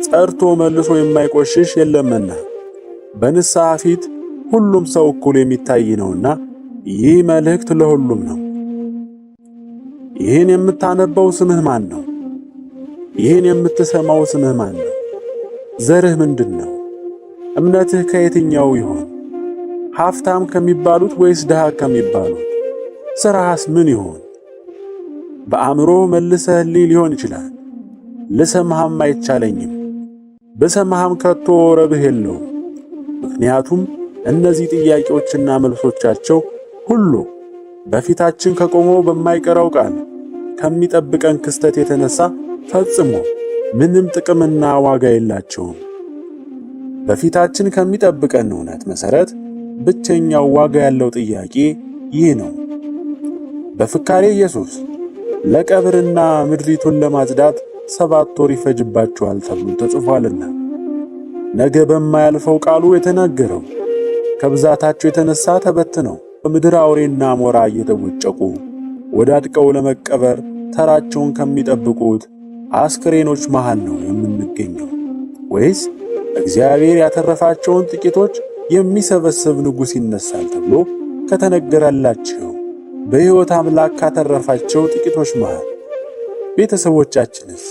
ጸርቶ መልሶ የማይቆሽሽ የለምና በንስሐ ፊት ሁሉም ሰው እኩል የሚታይ ነውና ይህ መልእክት ለሁሉም ነው። ይህን የምታነበው ስምህ ማን ነው? ይህን የምትሰማው ስምህ ማን ነው? ዘርህ ምንድን ነው? እምነትህ ከየትኛው ይሆን? ሀብታም ከሚባሉት ወይስ ድሃ ከሚባሉት? ሥራህስ ምን ይሆን? በአእምሮ መልሰህልኝ ሊሆን ይችላል። ልሰማህም አይቻለኝም። ብሰማህም ከቶ ረብህ የለውም። ምክንያቱም እነዚህ ጥያቄዎችና መልሶቻቸው ሁሉ በፊታችን ከቆመው በማይቀረው ቃል ከሚጠብቀን ክስተት የተነሳ ፈጽሞ ምንም ጥቅምና ዋጋ የላቸውም። በፊታችን ከሚጠብቀን እውነት መሠረት ብቸኛው ዋጋ ያለው ጥያቄ ይህ ነው። በፍካሬ ኢየሱስ ለቀብርና ምድሪቱን ለማጽዳት 7 ወር ይፈጅባቸዋል ተብሎ ተጽፏልና ነገ በማያልፈው ቃሉ የተናገረው ከብዛታቸው የተነሳ ተበትነው በምድር አውሬና አሞራ እየተቦጨቁ ወዳድቀው ለመቀበር ተራቸውን ከሚጠብቁት አስክሬኖች መሃል ነው የምንገኘው? ወይስ እግዚአብሔር ያተረፋቸውን ጥቂቶች የሚሰበስብ ንጉሥ ይነሳል ተብሎ ከተነገረላቸው በሕይወት አምላክ ካተረፋቸው ጥቂቶች መሃል ቤተሰቦቻችንስ?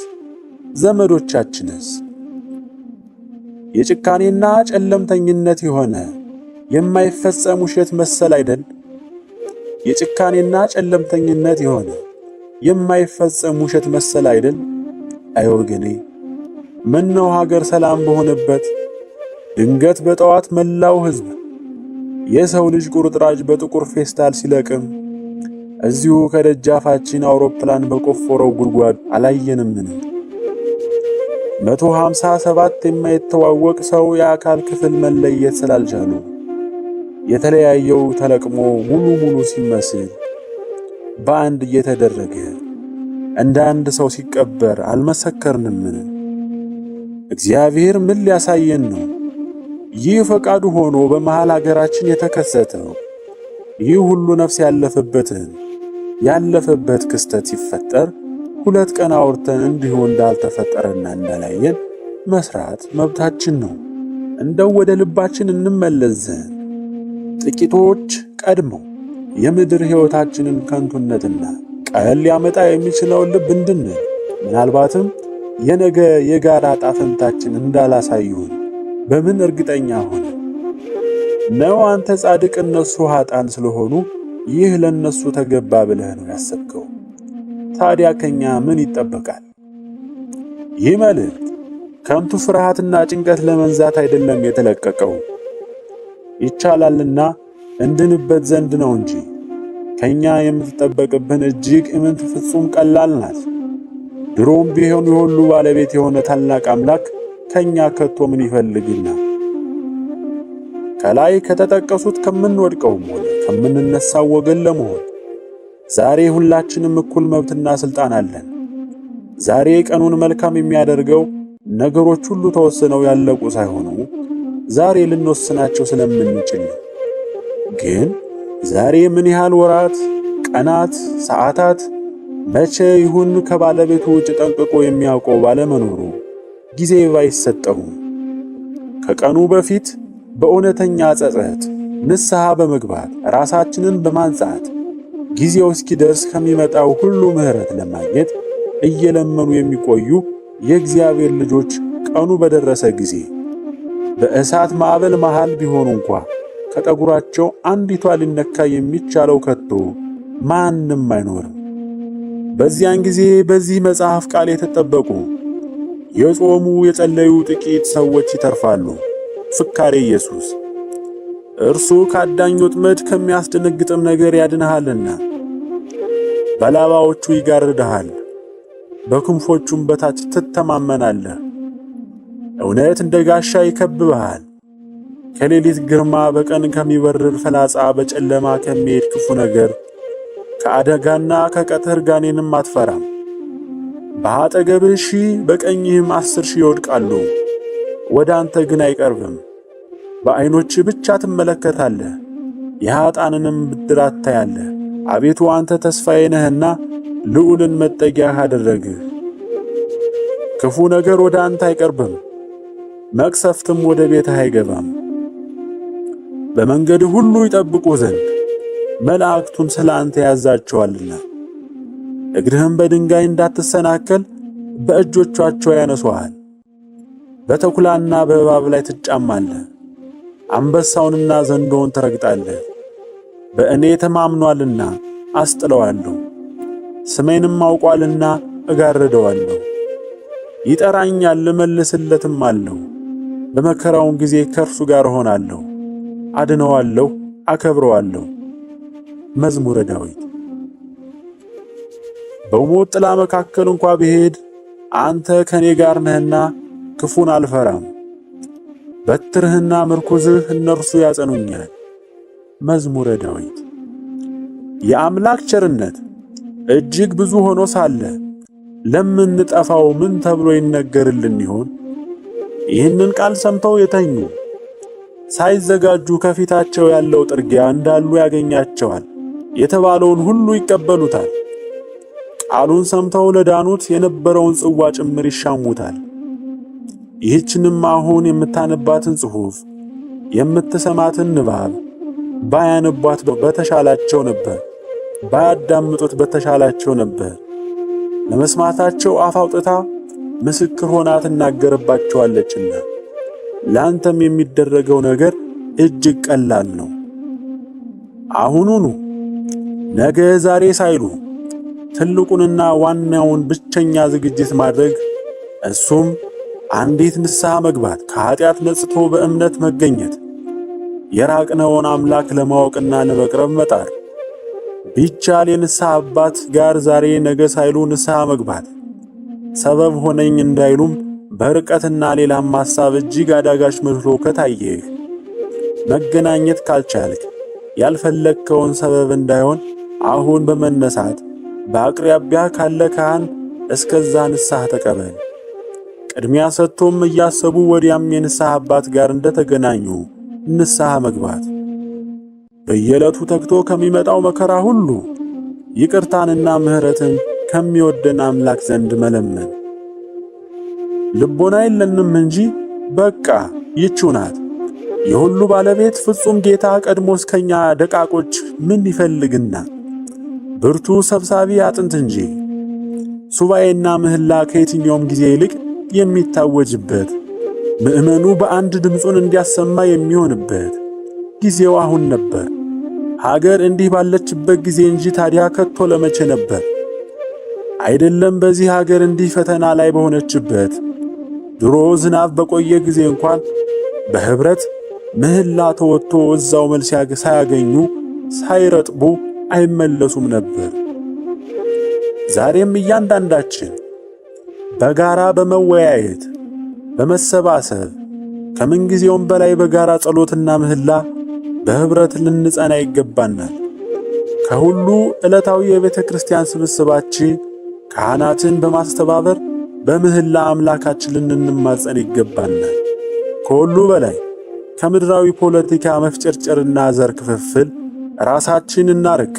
ዘመዶቻችንስ? የጭካኔና ጨለምተኝነት የሆነ የማይፈጸም ውሸት መሰል አይደል? የጭካኔና ጨለምተኝነት የሆነ የማይፈጸም ውሸት መሰል አይደል? አይ ወገኔ፣ ምነው ሀገር ሰላም በሆነበት ድንገት በጠዋት መላው ሕዝብ የሰው ልጅ ቁርጥራጭ በጥቁር ፌስታል ሲለቅም እዚሁ ከደጃፋችን አውሮፕላን በቆፈረው ጉድጓድ አላየንምን? 157 የማይተዋወቅ ሰው የአካል ክፍል መለየት ስላልቻሉ የተለያየው ተለቅሞ ሙሉ ሲመስል በአንድ እየተደረገ እንደ አንድ ሰው ሲቀበር አልመሰከርንምን? እግዚአብሔር ምን ሊያሳየን ነው? ይህ ፈቃዱ ሆኖ በመሃል አገራችን የተከሰተው ይህ ሁሉ ነፍስ ያለፈበት ክስተት ሲፈጠር 2 ቀን አውርተን እንዲሁ እንዳልተፈጠረና እንዳላየን መስራት መብታችን ነው። እንደው ወደ ልባችን እንመለስ ዘንድ ጥቂቶች ቀድመው የምድር ሕይወታችንን ከንቱነትና ቀል ሊያመጣ የሚችለውን ልብ እንድንል ምናልባትም የነገ የጋራ ጣፈንታችን እንዳላሳዩን በምን እርግጠኛ ሆነ ነው? አንተ ጻድቅ እነሱ ኃጥአን ስለሆኑ ይህ ለነሱ ተገባ ብለህ ነው ያሰብከው? ታዲያ ከኛ ምን ይጠበቃል? ይህ መልእክት ከንቱ ፍርሃትና ጭንቀት ለመንዛት አይደለም የተለቀቀው፣ ይቻላልና እንድንበት ዘንድ ነው እንጂ ከኛ የምትጠበቅብን እጅግ እምንት ፍጹም ቀላል ናት። ድሮም ቢሆን የሁሉ ባለቤት የሆነ ታላቅ አምላክ ከኛ ከቶ ምን ይፈልግና? ከላይ ከተጠቀሱት ከምንወድቀውም ሆነ ከምንነሳው ወገን ለመሆን ዛሬ ሁላችንም እኩል መብትና ሥልጣን አለን። ዛሬ ቀኑን መልካም የሚያደርገው ነገሮች ሁሉ ተወስነው ያለቁ ሳይሆኑ ዛሬ ልንወስናቸው ስለምንችል ነው። ግን ዛሬ ምን ያህል ወራት፣ ቀናት፣ ሰዓታት መቼ ይሁን ከባለቤቱ ውጭ ጠንቅቆ የሚያውቀው ባለመኖሩ ጊዜ ባይሰጠውም ከቀኑ በፊት በእውነተኛ ጸጸት ንስሐ በመግባት ራሳችንን በማንጻት ጊዜው እስኪደርስ ከሚመጣው ሁሉ ምሕረት ለማግኘት እየለመኑ የሚቆዩ የእግዚአብሔር ልጆች ቀኑ በደረሰ ጊዜ በእሳት ማዕበል መሃል ቢሆኑ እንኳ ከጠጉራቸው አንዲቷ ሊነካ የሚቻለው ከቶ ማንም አይኖርም። በዚያን ጊዜ በዚህ መጽሐፍ ቃል የተጠበቁ የጾሙ የጸለዩ ጥቂት ሰዎች ይተርፋሉ። ፍካሬ ኢየሱስ እርሱ ከአዳኝ ወጥመድ ከሚያስደነግጥም ነገር ያድንሃልና በላባዎቹ ይጋርድሃል፣ በክንፎቹም በታች ትተማመናለህ። እውነት እንደ ጋሻ ይከብብሃል። ከሌሊት ግርማ፣ በቀን ከሚበርር ፍላጻ፣ በጨለማ ከሚሄድ ክፉ ነገር፣ ከአደጋና ከቀትር ጋኔንም አትፈራም። በአጠገብህ 1000 በቀኝህም 10,000 ይወድቃሉ፣ ወደ አንተ ግን አይቀርብም። በዐይኖችህ ብቻ ትመለከታለህ፣ የኀጣንንም ብድራት ታያለህ። አቤቱ አንተ ተስፋዬ ነህና ልዑልን መጠጊያህ አደረግህ። ክፉ ነገር ወደ አንተ አይቀርብም፣ መቅሰፍትም ወደ ቤትህ አይገባም። በመንገድህ ሁሉ ይጠብቁ ዘንድ መላእክቱን ስለ አንተ ያዛቸዋልና እግርህም በድንጋይ እንዳትሰናከል በእጆቻቸው ያነሱሃል። በተኩላና በእባብ ላይ ትጫማለህ፣ አንበሳውንና ዘንዶውን ትረግጣለህ። በእኔ ተማምኗልና አስጥለዋለሁ፣ ስሜንም አውቋልና እጋርደዋለሁ። ይጠራኛል እመልስለትም አለሁ። በመከራውን ጊዜ ከእርሱ ጋር እሆናለሁ፣ አድነዋለሁ፣ አከብረዋለሁ። መዝሙረ ዳዊት። በሞት ጥላ መካከል እንኳ ብሄድ አንተ ከኔ ጋር ነህና ክፉን አልፈራም። በትርህና ምርኩዝህ እነርሱ ያጸኑኛል። መዝሙረ ዳዊት። የአምላክ ቸርነት እጅግ ብዙ ሆኖ ሳለ ለምንጠፋው ምን ተብሎ ይነገርልን ይሆን? ይህንን ቃል ሰምተው የተኙ ሳይዘጋጁ ከፊታቸው ያለው ጥርጊያ እንዳሉ ያገኛቸዋል የተባለውን ሁሉ ይቀበሉታል። ቃሉን ሰምተው ለዳኑት የነበረውን ጽዋ ጭምር ይሻሙታል። ይህችንም አሁን የምታነባትን ጽሑፍ የምትሰማትን ንባብ ባያነቧት በተሻላቸው ነበር፣ ባያዳምጡት በተሻላቸው ነበር። ለመስማታቸው አፍ አውጥታ ምስክር ሆና ትናገርባቸዋለችና። ለአንተም የሚደረገው ነገር እጅግ ቀላል ነው። አሁኑኑ ነገ ዛሬ ሳይሉ ትልቁንና ዋናውን ብቸኛ ዝግጅት ማድረግ፣ እሱም አንዲት ንስሐ መግባት፣ ከኃጢአት ነጽቶ በእምነት መገኘት፣ የራቅነውን አምላክ ለማወቅና ለመቅረብ መጣር፣ ቢቻል የንስሐ አባት ጋር ዛሬ ነገ ሳይሉ ንስሐ መግባት፣ ሰበብ ሆነኝ እንዳይሉም በርቀትና ሌላም ሐሳብ እጅግ አዳጋች መስሎ ከታየህ መገናኘት ካልቻልክ ያልፈለግከውን ሰበብ እንዳይሆን አሁን በመነሳት በአቅራቢያ ካለ ካህን እስከዛ ንስሐ ተቀበል። ቅድሚያ ሰጥቶም እያሰቡ ወዲያም የንስሐ አባት ጋር እንደተገናኙ ንስሐ መግባት፣ በየዕለቱ ተግቶ ከሚመጣው መከራ ሁሉ ይቅርታንና ምሕረትን ከሚወደን አምላክ ዘንድ መለመን። ልቦና የለንም እንጂ በቃ ይህችው ናት። የሁሉ ባለቤት ፍጹም ጌታ ቀድሞ እስከኛ ደቃቆች ምን ይፈልግና ብርቱ ሰብሳቢ አጥንት እንጂ። ሱባኤና ምህላ ከየትኛውም ጊዜ ይልቅ የሚታወጅበት፣ ምእመኑ በአንድ ድምፁን እንዲያሰማ የሚሆንበት ጊዜው አሁን ነበር። ሀገር እንዲህ ባለችበት ጊዜ እንጂ ታዲያ ከቶ ለመቼ ነበር? አይደለም በዚህ ሀገር እንዲህ ፈተና ላይ በሆነችበት። ድሮ ዝናብ በቆየ ጊዜ እንኳን በህብረት ምህላ ተወጥቶ እዛው መልስ ሳያገኙ ሳይረጥቡ አይመለሱም ነበር። ዛሬም እያንዳንዳችን በጋራ በመወያየት በመሰባሰብ ከምንጊዜውም በላይ በጋራ ጸሎትና ምህላ በህብረት ልንጸና ይገባናል። ከሁሉ ዕለታዊ የቤተ ክርስቲያን ስብስባችን ካህናትን በማስተባበር በምህላ አምላካችን ልንማጸን ይገባናል። ከሁሉ በላይ ከምድራዊ ፖለቲካ መፍጨርጨርና ዘር ክፍፍል ራሳችን እናርቅ።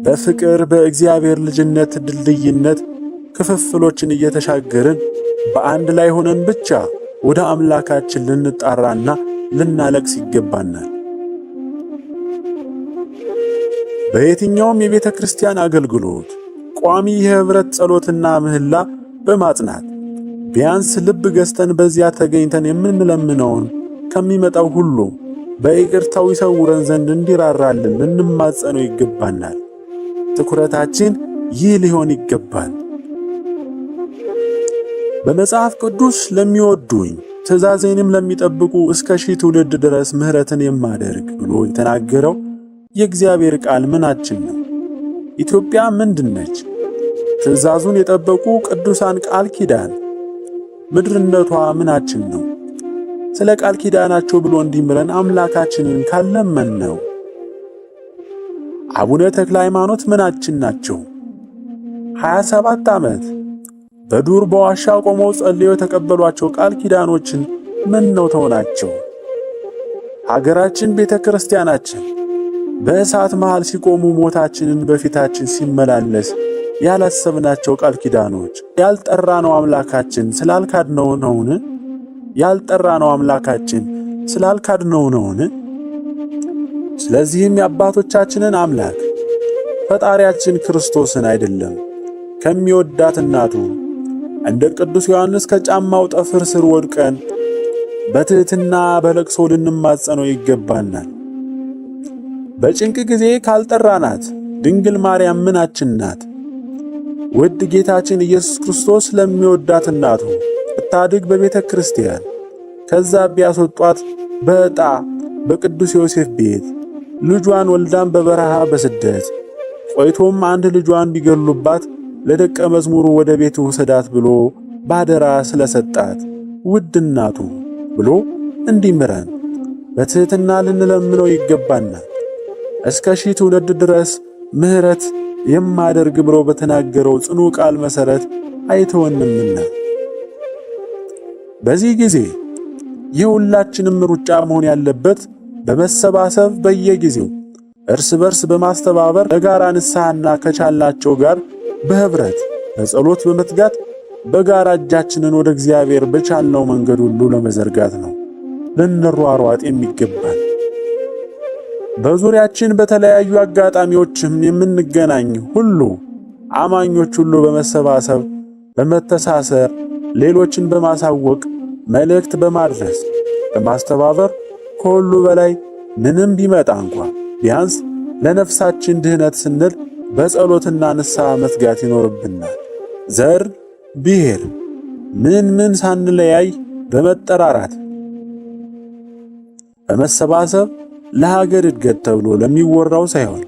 በፍቅር በእግዚአብሔር ልጅነት ድልድይነት ክፍፍሎችን እየተሻገርን በአንድ ላይ ሆነን ብቻ ወደ አምላካችን ልንጣራና ልናለቅስ ይገባናል። በየትኛውም የቤተ ክርስቲያን አገልግሎት ቋሚ የህብረት ጸሎትና ምህላ በማጽናት ቢያንስ ልብ ገዝተን በዚያ ተገኝተን የምንለምነውን ከሚመጣው ሁሉ በይቅርታው ይሰውረን ዘንድ እንዲራራልን ልንማጸነው ይገባናል። ትኩረታችን ይህ ሊሆን ይገባል። በመጽሐፍ ቅዱስ ለሚወዱኝ ትእዛዜንም ለሚጠብቁ እስከ 1000 ትውልድ ድረስ ምሕረትን የማደርግ ብሎ የተናገረው የእግዚአብሔር ቃል ምናችን ነው? ኢትዮጵያ ምንድነች? ትእዛዙን የጠበቁ ቅዱሳን ቃል ኪዳን ምድርነቷ ምናችን ነው? ስለ ቃል ኪዳናቸው ብሎ እንዲምረን አምላካችንን ካለመን ነው። አቡነ ተክለ ሃይማኖት ምናችን ናቸው? 27 ዓመት በዱር በዋሻ ቆመው ጸልየው የተቀበሏቸው ቃል ኪዳኖችን ምን ነው ተውናቸው? ሀገራችን ቤተ ክርስቲያናችን በእሳት መሃል ሲቆሙ ሞታችንን በፊታችን ሲመላለስ ያላሰብናቸው ቃል ኪዳኖች ያልጠራነው አምላካችን ስላልካድነው ነውን? ያልጠራነው አምላካችን ስላልካድነው ነውን? ስለዚህም የአባቶቻችንን አምላክ ፈጣሪያችን ክርስቶስን አይደለም ከሚወዳት እናቱ እንደ ቅዱስ ዮሐንስ ከጫማው ጠፍር ስር ወድቀን በትሕትና በለቅሶ ልንማጸነው ይገባናል። በጭንቅ ጊዜ ካልጠራናት ድንግል ማርያም ምናችን ናት? ውድ ጌታችን ኢየሱስ ክርስቶስ ለሚወዳት እናቱ ስታድግ በቤተ ክርስቲያን ከዛ ቢያስወጧት በዕጣ በቅዱስ ዮሴፍ ቤት ልጇን ወልዳም በበረሃ በስደት ቆይቶም አንድ ልጇን ቢገሉባት ለደቀ መዝሙሩ ወደ ቤቱ ውሰዳት ብሎ ባደራ ስለሰጣት ውድ እናቱ ብሎ እንዲምረን በትሕትና ልንለምነው ይገባናል። እስከ ሺህ ትውልድ ድረስ ምሕረት የማደርግ ብሎ በተናገረው ጽኑ ቃል መሠረት አይተወንምና በዚህ ጊዜ የሁላችንም ሩጫ መሆን ያለበት በመሰባሰብ በየጊዜው እርስ በርስ በማስተባበር ለጋራ ንስሐና ከቻላቸው ጋር በህብረት በጸሎት በመትጋት በጋራ እጃችንን ወደ እግዚአብሔር በቻልነው መንገድ ሁሉ ለመዘርጋት ነው ልንሯሯጥ የሚገባል። በዙሪያችን በተለያዩ አጋጣሚዎችም የምንገናኝ ሁሉ አማኞች ሁሉ በመሰባሰብ በመተሳሰር ሌሎችን በማሳወቅ መልእክት በማድረስ በማስተባበር ከሁሉ በላይ ምንም ቢመጣ እንኳን ቢያንስ ለነፍሳችን ድህነት ስንል በጸሎትና ንስሐ መትጋት ይኖርብናል። ዘር፣ ብሔር ምን ሳንለያይ በመጠራራት በመሰባሰብ ለሀገር እድገት ተብሎ ለሚወራው ሳይሆን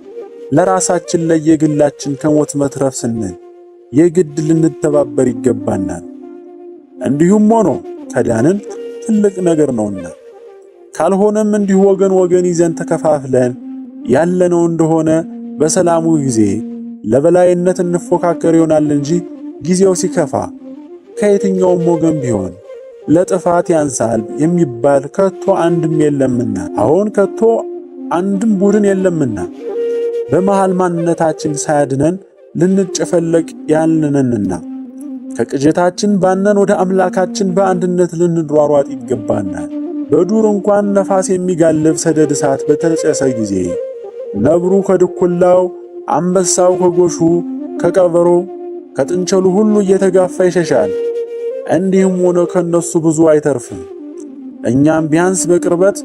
ለራሳችን ለየግላችን ከሞት መትረፍ ስንል የግድ ልንተባበር ይገባናል። እንዲሁም ሆኖ ከዳንን ትልቅ ነገር ነውና ካልሆነም እንዲሁ ወገን ይዘን ተከፋፍለን ያለነው እንደሆነ በሰላሙ ጊዜ ለበላይነት እንፎካከር ይሆናል እንጂ ጊዜው ሲከፋ ከየትኛውም ወገን ቢሆን ለጥፋት ያንሳል የሚባል ከቶ አንድም የለምና አሁን ከቶ አንድም ቡድን የለምና በመሃል ማንነታችን ሳያድነን ልንጨፈለቅ ያልነንና ከቅጀታችን ባነን ወደ አምላካችን በአንድነት ልንሯሯጥ ይገባናል። በዱር እንኳን ነፋስ የሚጋልብ ሰደድ እሳት በተጨሰ ጊዜ ነብሩ ከድኩላው፣ አንበሳው ከጎሹ፣ ከቀበሮ ከጥንቸሉ ሁሉ እየተጋፋ ይሸሻል። እንዲህም ሆነ ከነሱ ብዙ አይተርፍም። እኛም ቢያንስ በቅርበት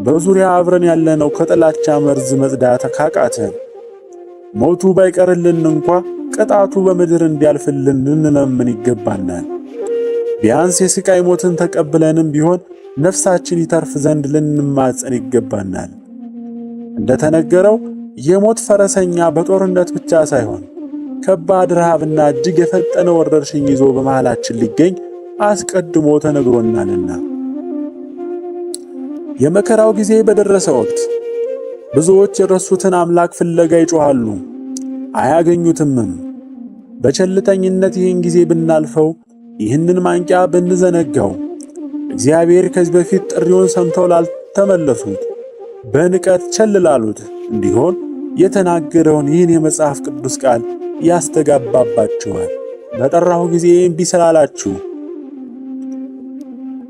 በዙሪያ አብረን ያለነው ከጥላቻ መርዝ መጽዳት ካቃተን ሞቱ ባይቀርልን እንኳ ቅጣቱ በምድር እንዲያልፍልን ልንለምን ይገባናል። ቢያንስ የስቃይ ሞትን ተቀብለንም ቢሆን ነፍሳችን ይተርፍ ዘንድ ልንማጸን ይገባናል። እንደተነገረው የሞት ፈረሰኛ በጦርነት ብቻ ሳይሆን ከባድ ረሃብና እጅግ የፈጠነ ወረርሽኝ ይዞ በመሃላችን ሊገኝ አስቀድሞ ተነግሮናልና የመከራው ጊዜ በደረሰ ወቅት ብዙዎች የረሱትን አምላክ ፍለጋ ይጮኻሉ፣ አያገኙትምም። በቸልተኝነት ይህን ጊዜ ብናልፈው፣ ይህንን ማንቂያ ብንዘነጋው እግዚአብሔር ከዚህ በፊት ጥሪውን ሰምተው ላልተመለሱት በንቀት ቸል ላሉት እንዲሆን የተናገረውን ይህን የመጽሐፍ ቅዱስ ቃል ያስተጋባባችኋል። በጠራሁ ጊዜ እምቢ ስላላችሁ፣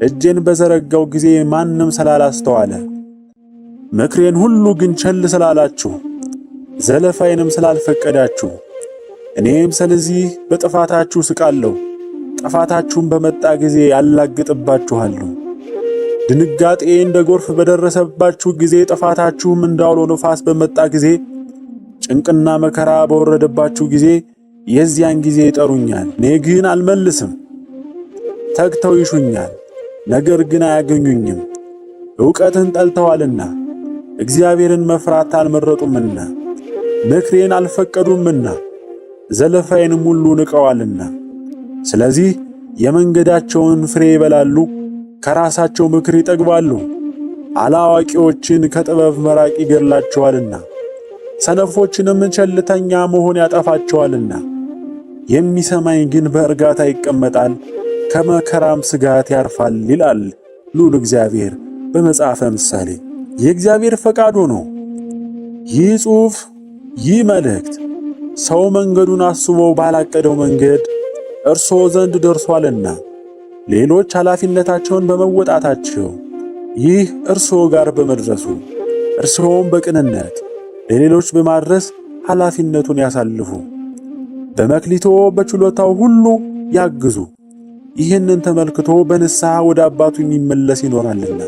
እጄን በዘረጋው ጊዜ ማንም ስላላስተዋለ፣ ምክሬን ሁሉ ግን ቸል ስላላችሁ፣ ዘለፋዬንም ስላልፈቀዳችሁ እኔም ስለዚህ በጥፋታችሁ ስቃለሁ። ጥፋታችሁም በመጣ ጊዜ ያላግጥባችኋለሁ። ድንጋጤ እንደ ጎርፍ በደረሰባችሁ ጊዜ፣ ጥፋታችሁም እንዳውሎ ነፋስ በመጣ ጊዜ፣ ጭንቅና መከራ በወረደባችሁ ጊዜ የዚያን ጊዜ ይጠሩኛል፣ እኔ ግን አልመልስም። ተግተው ይሹኛል፣ ነገር ግን አያገኙኝም። ዕውቀትን ጠልተዋልና እግዚአብሔርን መፍራት አልመረጡምና ምክሬን አልፈቀዱምና ዘለፋዬንም ሁሉ ንቀዋልና ስለዚህ የመንገዳቸውን ፍሬ ይበላሉ፣ ከራሳቸው ምክር ይጠግባሉ። አላዋቂዎችን ከጥበብ መራቅ ይገድላቸዋልና ሰነፎችንም ቸልተኛ መሆን ያጠፋቸዋልና። የሚሰማኝ ግን በእርጋታ ይቀመጣል፣ ከመከራም ስጋት ያርፋል ይላል ልዑል እግዚአብሔር በመጽሐፈ ምሳሌ። የእግዚአብሔር ፈቃድ ሆኖ ይህ ጽሑፍ፣ ይህ መልእክት ሰው መንገዱን አስቦ ባላቀደው መንገድ እርሶ ዘንድ ደርሷልና ሌሎች ኃላፊነታቸውን በመወጣታቸው ይህ እርሶ ጋር በመድረሱ እርሶም በቅንነት ለሌሎች በማድረስ ኃላፊነቱን ያሳልፉ። በመክሊቶ በችሎታው ሁሉ ያግዙ። ይህንን ተመልክቶ በንስሐ ወደ አባቱ የሚመለስ ይኖራልና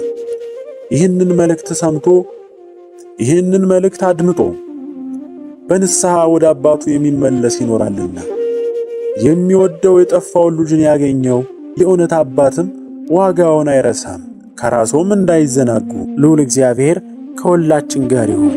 ይህንን መልእክት ሰምቶ ይህንን መልእክት አድምጦ በንስሐ ወደ አባቱ የሚመለስ ይኖራልና የሚወደው የጠፋውን ልጁን ያገኘው የእውነት አባትም ዋጋውን አይረሳም። ከራስዎም እንዳይዘናጉ ልዑል እግዚአብሔር ከሁላችን ጋር ይሁን።